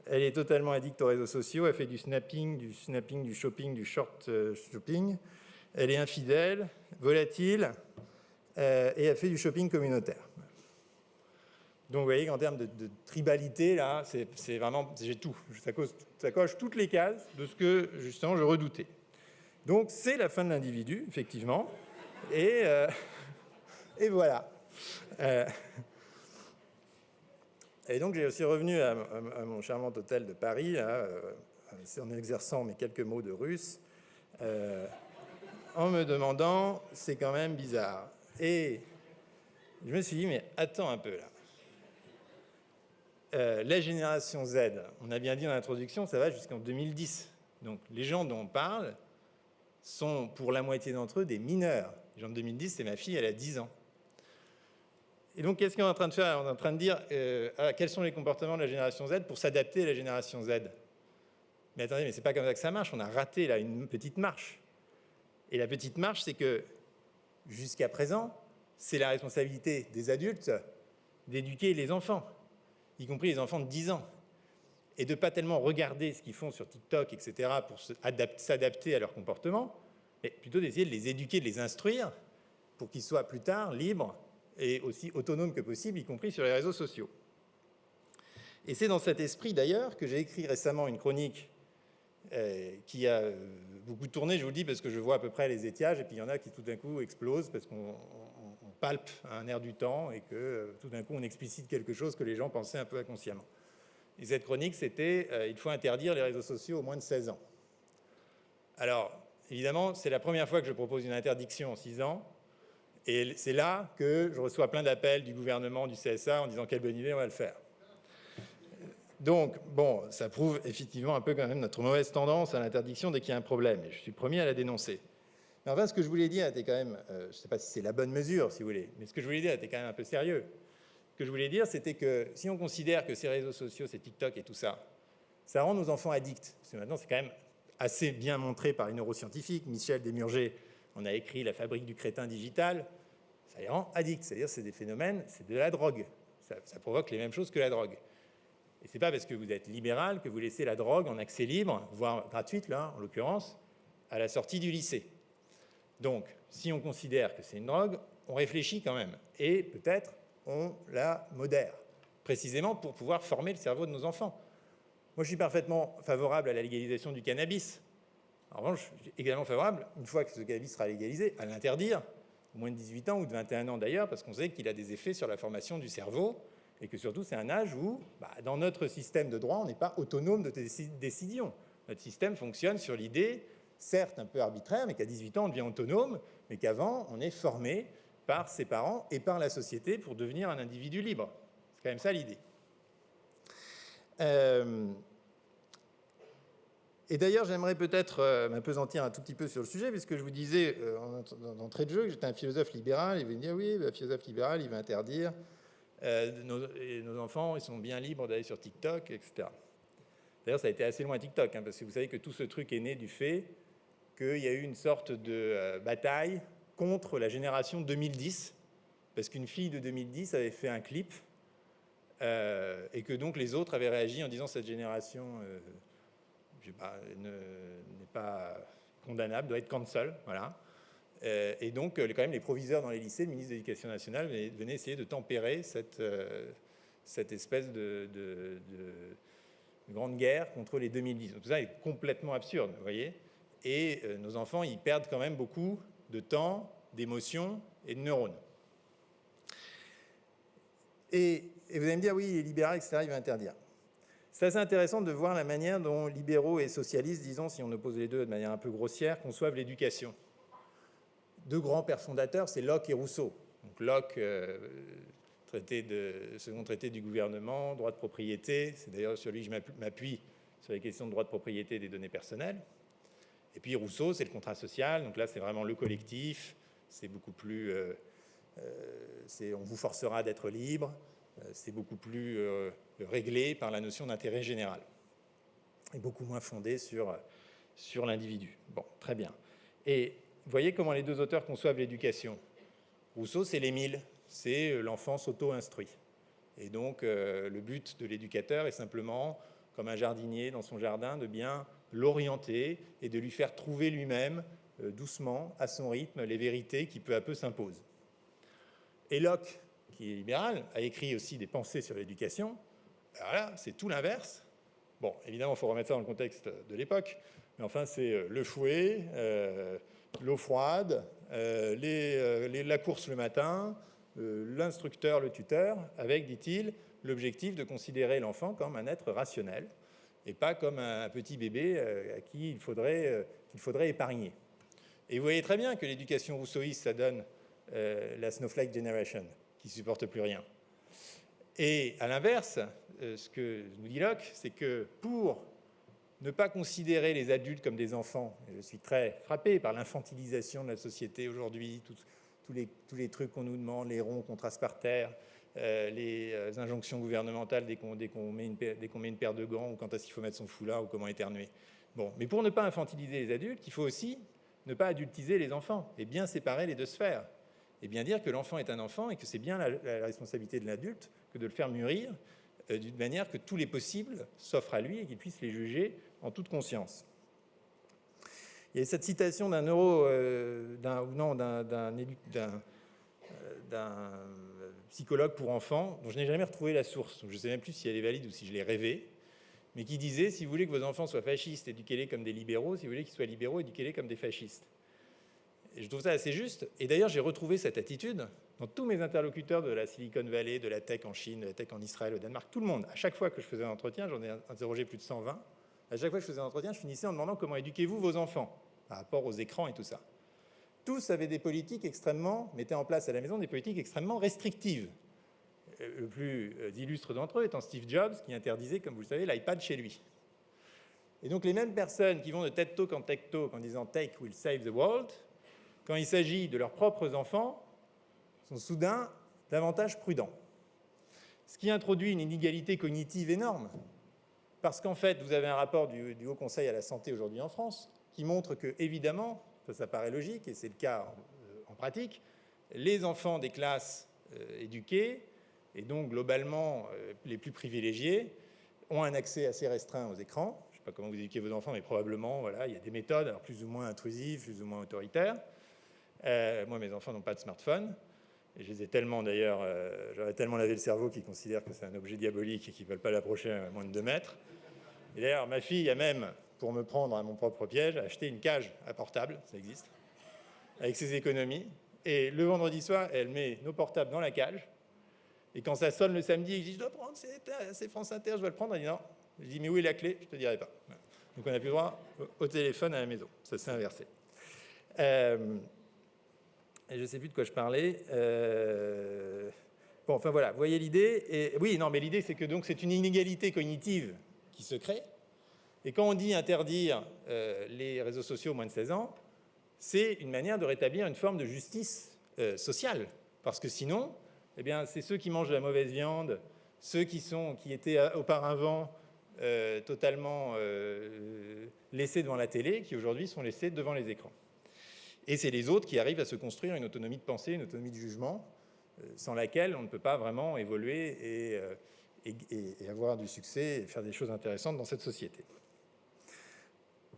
Elle est totalement addicte aux réseaux sociaux, elle fait du snapping, du shopping, du short shopping. Elle est infidèle, volatile, et elle fait du shopping communautaire. Donc vous voyez qu'en termes de tribalité, là, c'est vraiment, j'ai tout. Ça coche toutes les cases de ce que justement je redoutais. Donc c'est la fin de l'individu, effectivement, et voilà. Et donc j'ai aussi revenu à mon charmant hôtel de Paris, là, en exerçant mes quelques mots de russe, en me demandant, c'est quand même bizarre. Et je me suis dit, mais attends un peu là. La génération Z, on a bien dit en introduction, ça va jusqu'en 2010. Donc les gens dont on parle sont pour la moitié d'entre eux des mineurs. Les gens de 2010, c'est ma fille, elle a 10 ans. Et donc qu'est-ce qu'on est en train de faire? On est en train de dire quels sont les comportements de la génération Z pour s'adapter à la génération Z. Mais attendez, mais c'est pas comme ça que ça marche. On a raté là une petite marche. Et la petite marche, c'est que jusqu'à présent, c'est la responsabilité des adultes d'éduquer les enfants, y compris les enfants de 10 ans, et de ne pas tellement regarder ce qu'ils font sur TikTok, etc., pour s'adapter à leur comportement, mais plutôt d'essayer de les éduquer, de les instruire, pour qu'ils soient plus tard libres et aussi autonomes que possible, y compris sur les réseaux sociaux. Et c'est dans cet esprit, d'ailleurs, que j'ai écrit récemment une chronique qui a beaucoup tourné, je vous le dis, parce que je vois à peu près les étiages, et puis il y en a qui tout d'un coup explosent, parce qu'on palpe un air du temps, et que tout d'un coup on explicite quelque chose que les gens pensaient un peu inconsciemment. Et cette chronique, c'était il faut interdire les réseaux sociaux aux moins de 16 ans. Alors, évidemment, c'est la première fois que je propose une interdiction en 6 ans, et c'est là que je reçois plein d'appels du gouvernement, du CSA, en disant quelle bonne idée, on va le faire. Donc, bon, ça prouve effectivement un peu quand même notre mauvaise tendance à l'interdiction dès qu'il y a un problème, et je suis le premier à la dénoncer. Mais enfin, ce que je voulais dire était quand même, je ne sais pas si c'est la bonne mesure, si vous voulez, mais ce que je voulais dire était quand même un peu sérieux. Ce que je voulais dire, c'était que si on considère que ces réseaux sociaux, ces TikTok et tout ça, ça rend nos enfants addicts, parce que maintenant c'est quand même assez bien montré par les neuroscientifiques, Michel Desmurger en a écrit La fabrique du crétin digital, ça les rend addicts, c'est-à-dire c'est des phénomènes, c'est de la drogue, ça provoque les mêmes choses que la drogue. Et ce n'est pas parce que vous êtes libéral que vous laissez la drogue en accès libre, voire gratuite, là, en l'occurrence, à la sortie du lycée. Donc, si on considère que c'est une drogue, on réfléchit quand même. Et peut-être on la modère, précisément pour pouvoir former le cerveau de nos enfants. Moi, je suis parfaitement favorable à la légalisation du cannabis. En revanche, je suis également favorable, une fois que ce cannabis sera légalisé, à l'interdire, au moins de 18 ans ou de 21 ans d'ailleurs, parce qu'on sait qu'il a des effets sur la formation du cerveau, et que surtout, c'est un âge où, dans notre système de droit, on n'est pas autonome de décision. Notre système fonctionne sur l'idée, certes un peu arbitraire, mais qu'à 18 ans, on devient autonome, mais qu'avant, on est formé par ses parents et par la société pour devenir un individu libre. C'est quand même ça l'idée. Et d'ailleurs, j'aimerais peut-être m'appesantir un tout petit peu sur le sujet, puisque je vous disais d'entrée de jeu que j'étais un philosophe libéral, et vous me dire, oui, le philosophe libéral, il va interdire... nos enfants, ils sont bien libres d'aller sur TikTok, etc. D'ailleurs, ça a été assez loin TikTok, parce que vous savez que tout ce truc est né du fait qu'il y a eu une sorte de bataille contre la génération 2010, parce qu'une fille de 2010 avait fait un clip, et que donc les autres avaient réagi en disant cette génération n'est pas condamnable, doit être cancel, voilà. Et donc, quand même, les proviseurs dans les lycées, le ministre de l'Éducation nationale venait essayer de tempérer cette espèce de grande guerre contre les 2010. Donc, tout ça est complètement absurde, vous voyez. Et nos enfants, ils perdent quand même beaucoup de temps, d'émotions et de neurones. Et vous allez me dire, oui, il est libéral, etc., il va interdire. C'est assez intéressant de voir la manière dont libéraux et socialistes, disons, si on oppose les deux de manière un peu grossière, conçoivent l'éducation. Deux grands pères fondateurs, c'est Locke et Rousseau. Donc Locke, second traité du gouvernement, droit de propriété, c'est d'ailleurs sur lui que je m'appuie sur les questions de droit de propriété des données personnelles. Et puis Rousseau, c'est le contrat social, donc là c'est vraiment le collectif, c'est beaucoup plus on vous forcera d'être libre, c'est beaucoup plus réglé par la notion d'intérêt général et beaucoup moins fondé sur l'individu. Bon, très bien. Et vous voyez comment les deux auteurs conçoivent l'éducation. Rousseau, c'est l'Émile, c'est l'enfant s'auto-instruit. Et donc, le but de l'éducateur est simplement, comme un jardinier dans son jardin, de bien l'orienter et de lui faire trouver lui-même, doucement, à son rythme, les vérités qui peu à peu s'imposent. Et Locke, qui est libéral, a écrit aussi des pensées sur l'éducation. Alors là, c'est tout l'inverse. Bon, évidemment, il faut remettre ça dans le contexte de l'époque, mais enfin, c'est le fouet, l'eau froide, la course le matin, l'instructeur, le tuteur, avec, dit-il, l'objectif de considérer l'enfant comme un être rationnel et pas comme un petit bébé à qui il faudrait épargner. Et vous voyez très bien que l'éducation rousseauiste, ça donne la Snowflake Generation, qui ne supporte plus rien. Et à l'inverse, ce que nous dit Locke, c'est que pour ne pas considérer les adultes comme des enfants, et je suis très frappé par l'infantilisation de la société aujourd'hui, tous les trucs qu'on nous demande, les ronds qu'on trace par terre, les injonctions gouvernementales dès qu'on met une paire de gants, ou quand est-ce qu'il faut mettre son foulard, ou comment éternuer. Bon, mais pour ne pas infantiliser les adultes, il faut aussi ne pas adultiser les enfants, et bien séparer les deux sphères, et bien dire que l'enfant est un enfant, et que c'est bien la responsabilité de l'adulte que de le faire mûrir, d'une manière que tous les possibles s'offrent à lui, et qu'il puisse les juger en toute conscience. Il y a cette citation d'un psychologue pour enfants, dont je n'ai jamais retrouvé la source, je ne sais même plus si elle est valide ou si je l'ai rêvée, mais qui disait, si vous voulez que vos enfants soient fascistes, éduquez-les comme des libéraux, si vous voulez qu'ils soient libéraux, éduquez-les comme des fascistes. Et je trouve ça assez juste, et d'ailleurs j'ai retrouvé cette attitude dans tous mes interlocuteurs de la Silicon Valley, de la tech en Chine, de la tech en Israël, au Danemark, tout le monde. À chaque fois que je faisais un entretien, j'en ai interrogé plus de 120, à chaque fois que je faisais un entretien, je finissais en demandant comment éduquez-vous vos enfants, par rapport aux écrans et tout ça. Tous avaient des politiques mettaient en place à la maison des politiques extrêmement restrictives. Le plus illustre d'entre eux étant Steve Jobs, qui interdisait, comme vous le savez, l'iPad chez lui. Et donc les mêmes personnes qui vont de TED Talk en TED Talk en disant « Tech will save the world », quand il s'agit de leurs propres enfants, sont soudain davantage prudents. Ce qui introduit une inégalité cognitive énorme, parce qu'en fait, vous avez un rapport du Haut Conseil à la santé aujourd'hui en France qui montre que, évidemment, ça paraît logique, et c'est le cas en pratique, les enfants des classes éduquées, et donc globalement les plus privilégiés, ont un accès assez restreint aux écrans. Je ne sais pas comment vous éduquez vos enfants, mais probablement, voilà, il y a des méthodes, alors plus ou moins intrusives, plus ou moins autoritaires. Moi, mes enfants n'ont pas de smartphone. Et je les ai tellement, d'ailleurs, j'aurais tellement lavé le cerveau qu'ils considèrent que c'est un objet diabolique et qu'ils ne veulent pas l'approcher à moins de 2 mètres. Et d'ailleurs, ma fille a même, pour me prendre à mon propre piège, acheté une cage à portable, ça existe, avec ses économies. Et le vendredi soir, elle met nos portables dans la cage. Et quand ça sonne le samedi, je dis, je dois prendre, c'est France Inter, je dois le prendre. Elle dit non. Je dis, mais où est la clé? Je ne te dirai pas. Donc on n'a plus droit au téléphone à la maison. Ça s'est inversé. Et je ne sais plus de quoi je parlais. Bon, enfin voilà, vous voyez l'idée. Et, oui, non, mais l'idée, c'est que donc c'est une inégalité cognitive qui se crée. Et quand on dit interdire les réseaux sociaux aux moins de 16 ans, c'est une manière de rétablir une forme de justice sociale. Parce que sinon, eh bien, c'est ceux qui mangent de la mauvaise viande, ceux qui étaient auparavant totalement laissés devant la télé, qui aujourd'hui sont laissés devant les écrans. Et c'est les autres qui arrivent à se construire une autonomie de pensée, une autonomie de jugement, sans laquelle on ne peut pas vraiment évoluer et avoir du succès et faire des choses intéressantes dans cette société.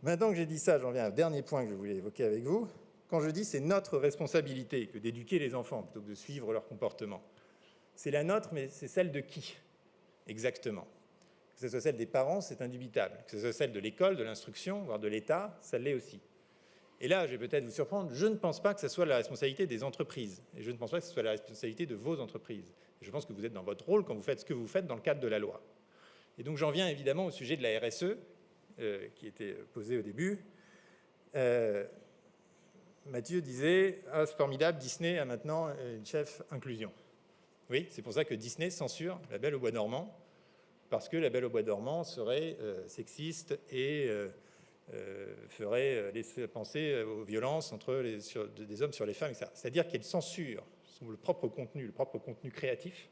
Maintenant que j'ai dit ça, j'en viens au dernier point que je voulais évoquer avec vous. Quand je dis c'est notre responsabilité que d'éduquer les enfants plutôt que de suivre leur comportement, c'est la nôtre, mais c'est celle de qui exactement? Que ce soit celle des parents, c'est indubitable. Que ce soit celle de l'école, de l'instruction, voire de l'État, ça l'est aussi. Et là, je vais peut-être vous surprendre, je ne pense pas que ce soit la responsabilité des entreprises. Et je ne pense pas que ce soit la responsabilité de vos entreprises. Et je pense que vous êtes dans votre rôle quand vous faites ce que vous faites dans le cadre de la loi. Et donc j'en viens évidemment au sujet de la RSE, qui était posé au début. Mathieu disait « Ah, c'est formidable, Disney a maintenant une chef inclusion ». Oui, c'est pour ça que Disney censure La Belle au Bois dormant, parce que La Belle au Bois dormant serait sexiste et ferait laisser penser aux violences des hommes sur les femmes, etc. C'est-à-dire qu'elle censure le propre contenu créatif,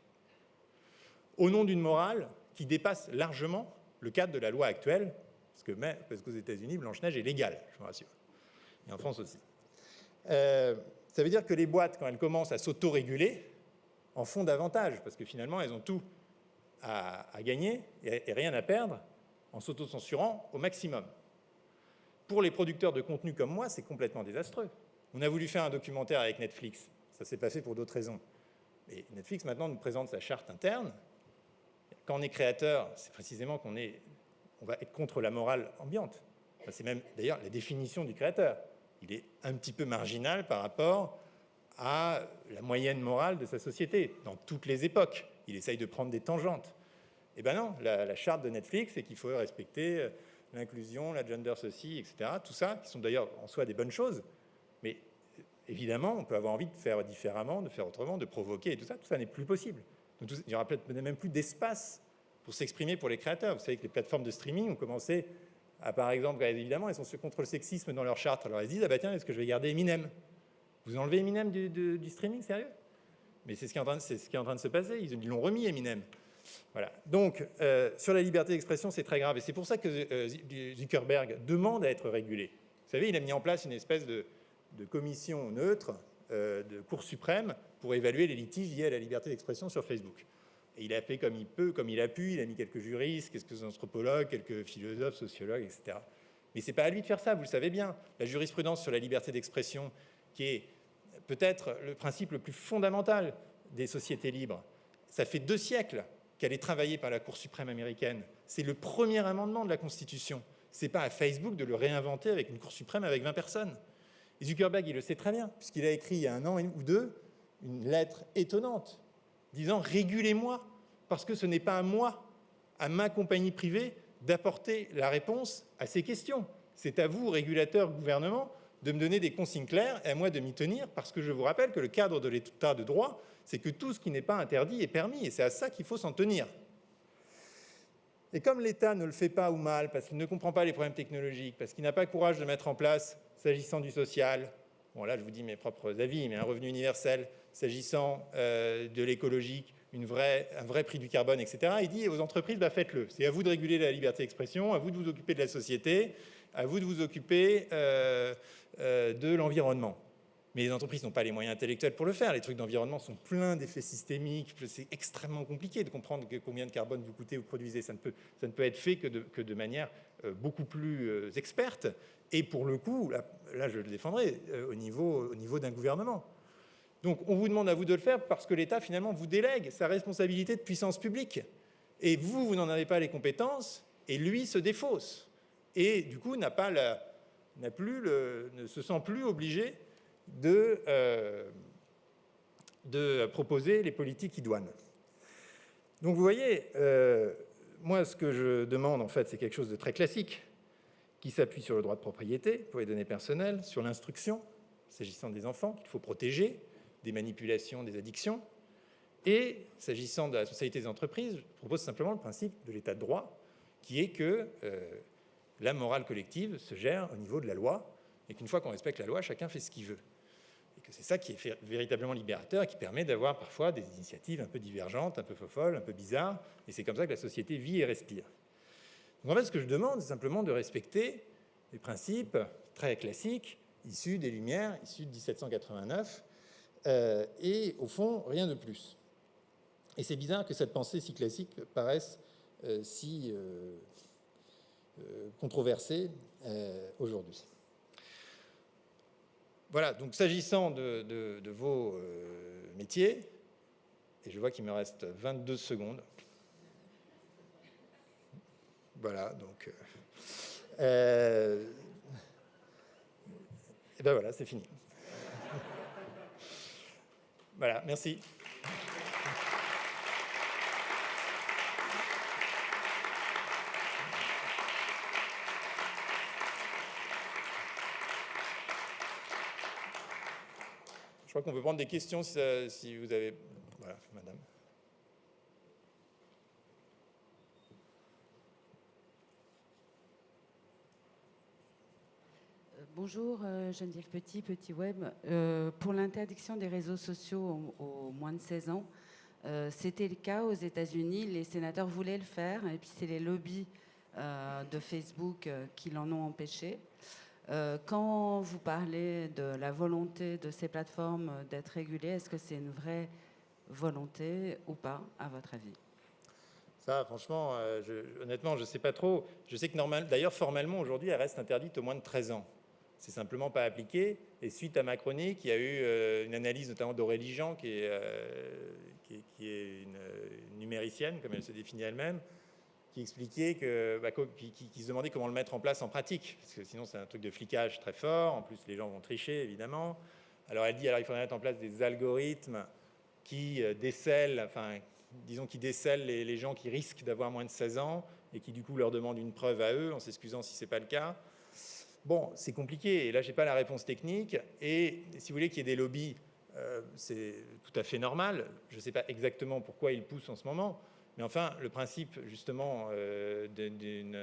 au nom d'une morale qui dépasse largement le cadre de la loi actuelle, parce qu'aux États-Unis, Blanche-Neige est légale, je vous rassure, et en France aussi. Ça veut dire que les boîtes, quand elles commencent à s'auto-réguler, en font davantage, parce que finalement, elles ont tout à gagner et rien à perdre en s'auto-censurant au maximum. Pour les producteurs de contenu comme moi, c'est complètement désastreux. On a voulu faire un documentaire avec Netflix, ça s'est passé pour d'autres raisons. Et Netflix, maintenant, nous présente sa charte interne. Quand on est créateur, c'est précisément qu'on va être contre la morale ambiante. Enfin, c'est même, d'ailleurs, la définition du créateur. Il est un petit peu marginal par rapport à la moyenne morale de sa société, dans toutes les époques. Il essaye de prendre des tangentes. Eh bien non, la charte de Netflix, c'est qu'il faut respecter l'inclusion, la gender ceci, etc. Tout ça, qui sont d'ailleurs en soi des bonnes choses. Mais évidemment, on peut avoir envie de faire différemment, de faire autrement, de provoquer, et tout ça n'est plus possible. Donc, il n'y aura peut-être même plus d'espace pour s'exprimer pour les créateurs. Vous savez que les plateformes de streaming ont commencé à, par exemple, évidemment, elles sont contre le sexisme dans leur charte. Alors elles se disent, ah bah tiens, est-ce que je vais garder Eminem? Vous enlevez Eminem du streaming, sérieux? Mais c'est ce qui est en train de se passer. Ils l'ont remis, Eminem. Voilà. Donc, sur la liberté d'expression, c'est très grave. Et c'est pour ça que Zuckerberg demande à être régulé. Vous savez, il a mis en place une espèce de commission neutre de Cour suprême pour évaluer les litiges liés à la liberté d'expression sur Facebook. Et il a fait comme il peut, comme il a pu. Il a mis quelques juristes, quelques anthropologues, quelques philosophes, sociologues, etc. Mais ce n'est pas à lui de faire ça, vous le savez bien. La jurisprudence sur la liberté d'expression, qui est peut-être le principe le plus fondamental des sociétés libres, ça fait 2 siècles qu'elle est travaillée par la Cour suprême américaine. C'est le premier amendement de la Constitution. Ce n'est pas à Facebook de le réinventer avec une Cour suprême avec 20 personnes. Et Zuckerberg, il le sait très bien, puisqu'il a écrit il y a 1 an ou 2 une lettre étonnante disant « Régulez-moi, parce que ce n'est pas à moi, à ma compagnie privée, d'apporter la réponse à ces questions. C'est à vous, régulateurs, gouvernement, de me donner des consignes claires et à moi de m'y tenir, parce que je vous rappelle que le cadre de l'état de droit, c'est que tout ce qui n'est pas interdit est permis, et c'est à ça qu'il faut s'en tenir. » Et comme l'État ne le fait pas ou mal, parce qu'il ne comprend pas les problèmes technologiques, parce qu'il n'a pas le courage de mettre en place, s'agissant du social, bon là je vous dis mes propres avis, mais un revenu universel, s'agissant de l'écologique, un vrai prix du carbone, etc., il dit aux entreprises, bah, faites-le. C'est à vous de réguler la liberté d'expression, à vous de vous occuper de la société, à vous de vous occuper de l'environnement. Mais les entreprises n'ont pas les moyens intellectuels pour le faire. Les trucs d'environnement sont pleins d'effets systémiques. C'est extrêmement compliqué de comprendre combien de carbone vous coûtez ou produisez. Ça ne peut être fait que de manière beaucoup plus experte. Et pour le coup, là je le défendrai, au niveau d'un gouvernement. Donc on vous demande à vous de le faire parce que l'État finalement vous délègue sa responsabilité de puissance publique. Et vous n'en avez pas les compétences et lui se défausse. Et du coup ne se sent plus obligé de proposer les politiques idoines. Donc vous voyez, moi ce que je demande en fait c'est quelque chose de très classique qui s'appuie sur le droit de propriété pour les données personnelles, sur l'instruction s'agissant des enfants qu'il faut protéger, des manipulations, des addictions, et s'agissant de la responsabilité des entreprises, je propose simplement le principe de l'état de droit qui est que la morale collective se gère au niveau de la loi et qu'une fois qu'on respecte la loi, chacun fait ce qu'il veut. Et que c'est ça qui est véritablement libérateur et qui permet d'avoir parfois des initiatives un peu divergentes, un peu folles, un peu bizarres. Et c'est comme ça que la société vit et respire. Donc en fait, ce que je demande, c'est simplement de respecter les principes très classiques, issus des Lumières, issus de 1789, et au fond, rien de plus. Et c'est bizarre que cette pensée si classique paraisse si controversée aujourd'hui. Voilà, donc s'agissant de vos métiers, et je vois qu'il me reste 22 secondes. Voilà, donc... et ben voilà, c'est fini. Voilà, merci. Je crois qu'on peut prendre des questions si vous avez... Voilà, madame. Bonjour, Geneviève Petit, Petit Web. Pour l'interdiction des réseaux sociaux aux moins de 16 ans, c'était le cas aux États-Unis. Les sénateurs voulaient le faire, et puis c'est les lobbies de Facebook qui l'en ont empêché. Quand vous parlez de la volonté de ces plateformes d'être régulées, est-ce que c'est une vraie volonté ou pas, à votre avis? Ça, franchement, honnêtement, je ne sais pas trop. Je sais que d'ailleurs, formellement, aujourd'hui, elle reste interdite aux moins de 13 ans. C'est simplement pas appliqué. Et suite à ma chronique, il y a eu une analyse notamment d'Aurélie Jean, qui est une numéricienne, comme elle se définit elle-même, qui expliquait qui se demandait comment le mettre en place en pratique, parce que sinon c'est un truc de flicage très fort. En plus, les gens vont tricher, évidemment. Alors elle dit il faudrait mettre en place des algorithmes qui décèlent, qui décèlent les gens qui risquent d'avoir moins de 16 ans et qui du coup leur demandent une preuve à eux, en s'excusant si c'est pas le cas. Bon, c'est compliqué, et là j'ai pas la réponse technique, et si vous voulez qu'il y ait des lobbies, c'est tout à fait normal. Je ne sais pas exactement pourquoi ils poussent en ce moment, mais enfin, le principe justement d'une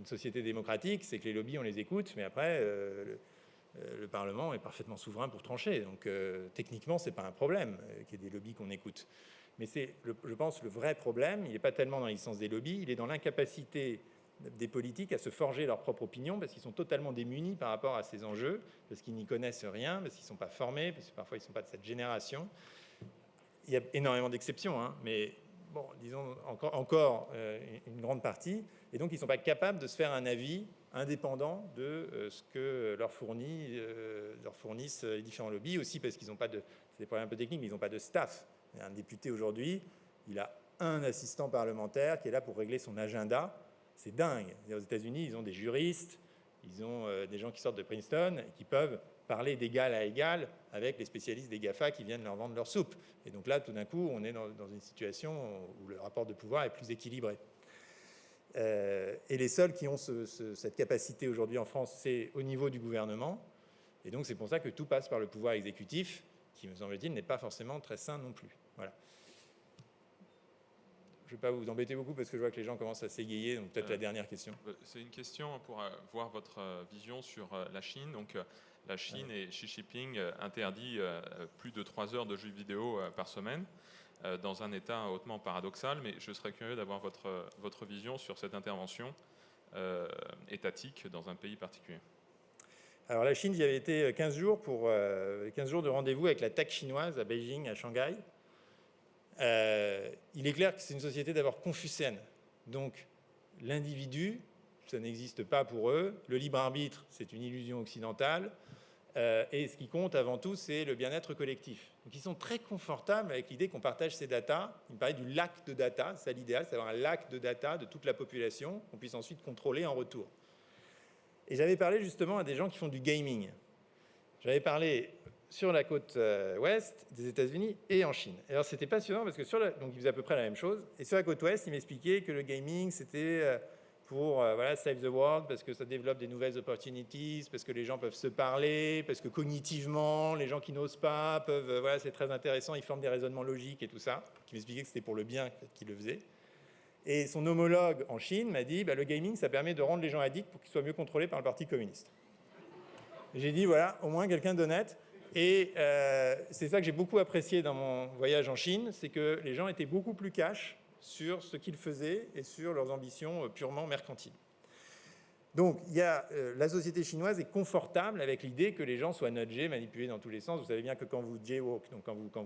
société démocratique, c'est que les lobbies, on les écoute, mais après, le Parlement est parfaitement souverain pour trancher. Donc techniquement, ce n'est pas un problème qu'il y ait des lobbies qu'on écoute. Mais c'est, je pense, le vrai problème, il n'est pas tellement dans l'existence des lobbies, il est dans l'incapacité des politiques à se forger leur propre opinion, parce qu'ils sont totalement démunis par rapport à ces enjeux, parce qu'ils n'y connaissent rien, parce qu'ils ne sont pas formés, parce que parfois ils ne sont pas de cette génération. Il y a énormément d'exceptions, hein, mais bon, disons encore une grande partie, et donc ils ne sont pas capables de se faire un avis indépendant de ce que leur fournissent les différents lobbies, aussi parce qu'ils n'ont pas de, c'est des problèmes un peu techniques, mais ils n'ont pas de staff. Un député aujourd'hui, il a un assistant parlementaire qui est là pour régler son agenda. C'est dingue. Aux États-Unis, ils ont des juristes, ils ont des gens qui sortent de Princeton et qui peuvent parler d'égal à égal avec les spécialistes des GAFA qui viennent leur vendre leur soupe. Et donc là, tout d'un coup, on est dans une situation où le rapport de pouvoir est plus équilibré. Et les seuls qui ont cette capacité aujourd'hui en France, c'est au niveau du gouvernement. Et donc c'est pour ça que tout passe par le pouvoir exécutif, qui, me semble-t-il, n'est pas forcément très sain non plus. Voilà. Je ne vais pas vous embêter beaucoup parce que je vois que les gens commencent à s'égayer, donc peut-être la dernière question. C'est une question pour voir votre vision sur la Chine. Donc, la Chine et Xi Jinping interdit plus de 3 heures de jeux vidéo par semaine, dans un état hautement paradoxal, mais je serais curieux d'avoir votre vision sur cette intervention étatique dans un pays particulier. Alors la Chine, j'y avais été 15 jours pour 15 jours de rendez-vous avec la tech chinoise à Beijing, à Shanghai. Il est clair que c'est une société d'abord confucéenne. Donc l'individu, ça n'existe pas pour eux. Le libre arbitre, c'est une illusion occidentale. Et ce qui compte avant tout, c'est le bien-être collectif. Donc ils sont très confortables avec l'idée qu'on partage ces datas. Il me parlait du lac de data, c'est l'idéal, c'est d'avoir un lac de data de toute la population qu'on puisse ensuite contrôler en retour. Et j'avais parlé justement à des gens qui font du gaming. J'avais parlé sur la côte ouest des États-Unis et en Chine. Alors c'était passionnant parce que donc ils faisaient à peu près la même chose. Et sur la côte ouest, ils m'expliquaient que le gaming c'était pour save the world, parce que ça développe des nouvelles opportunities, parce que les gens peuvent se parler, parce que cognitivement, les gens qui n'osent pas peuvent, c'est très intéressant, ils forment des raisonnements logiques et tout ça. Qui m'expliquait que c'était pour le bien qu'ils le faisaient. Et son homologue en Chine m'a dit le gaming, ça permet de rendre les gens addicts pour qu'ils soient mieux contrôlés par le Parti communiste. J'ai dit voilà, au moins quelqu'un d'honnête. Et c'est ça que j'ai beaucoup apprécié dans mon voyage en Chine, c'est que les gens étaient beaucoup plus cash sur ce qu'ils faisaient et sur leurs ambitions purement mercantiles. Donc, la société chinoise est confortable avec l'idée que les gens soient nudgés, manipulés dans tous les sens. Vous savez bien que quand vous jaywalk, donc quand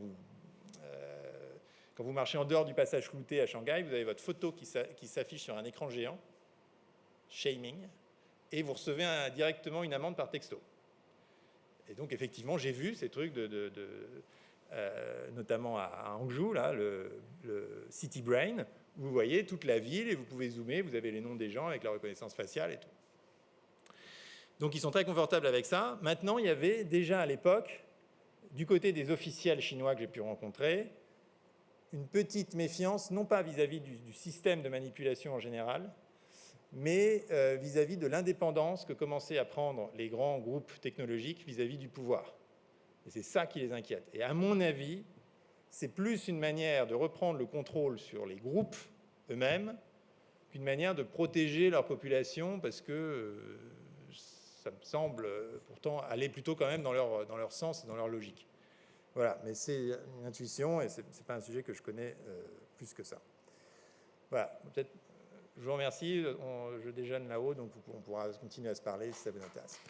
vous marchez en dehors du passage clouté à Shanghai, vous avez votre photo qui s'affiche sur un écran géant, shaming, et vous recevez directement une amende par texto. Et donc, effectivement, j'ai vu ces trucs notamment à Hangzhou, là, le City Brain, où vous voyez toute la ville et vous pouvez zoomer, vous avez les noms des gens avec la reconnaissance faciale et tout. Donc, ils sont très confortables avec ça. Maintenant, il y avait déjà à l'époque, du côté des officiels chinois que j'ai pu rencontrer, une petite méfiance, non pas vis-à-vis du système de manipulation en général, mais vis-à-vis de l'indépendance que commençaient à prendre les grands groupes technologiques vis-à-vis du pouvoir. Et c'est ça qui les inquiète. Et à mon avis, c'est plus une manière de reprendre le contrôle sur les groupes eux-mêmes qu'une manière de protéger leur population, parce que ça me semble pourtant aller plutôt quand même dans leur sens et dans leur logique. Voilà, mais c'est une intuition et c'est pas un sujet que je connais plus que ça. Voilà, peut-être, je vous remercie. Je déjeune là-haut, donc on pourra continuer à se parler si ça vous intéresse.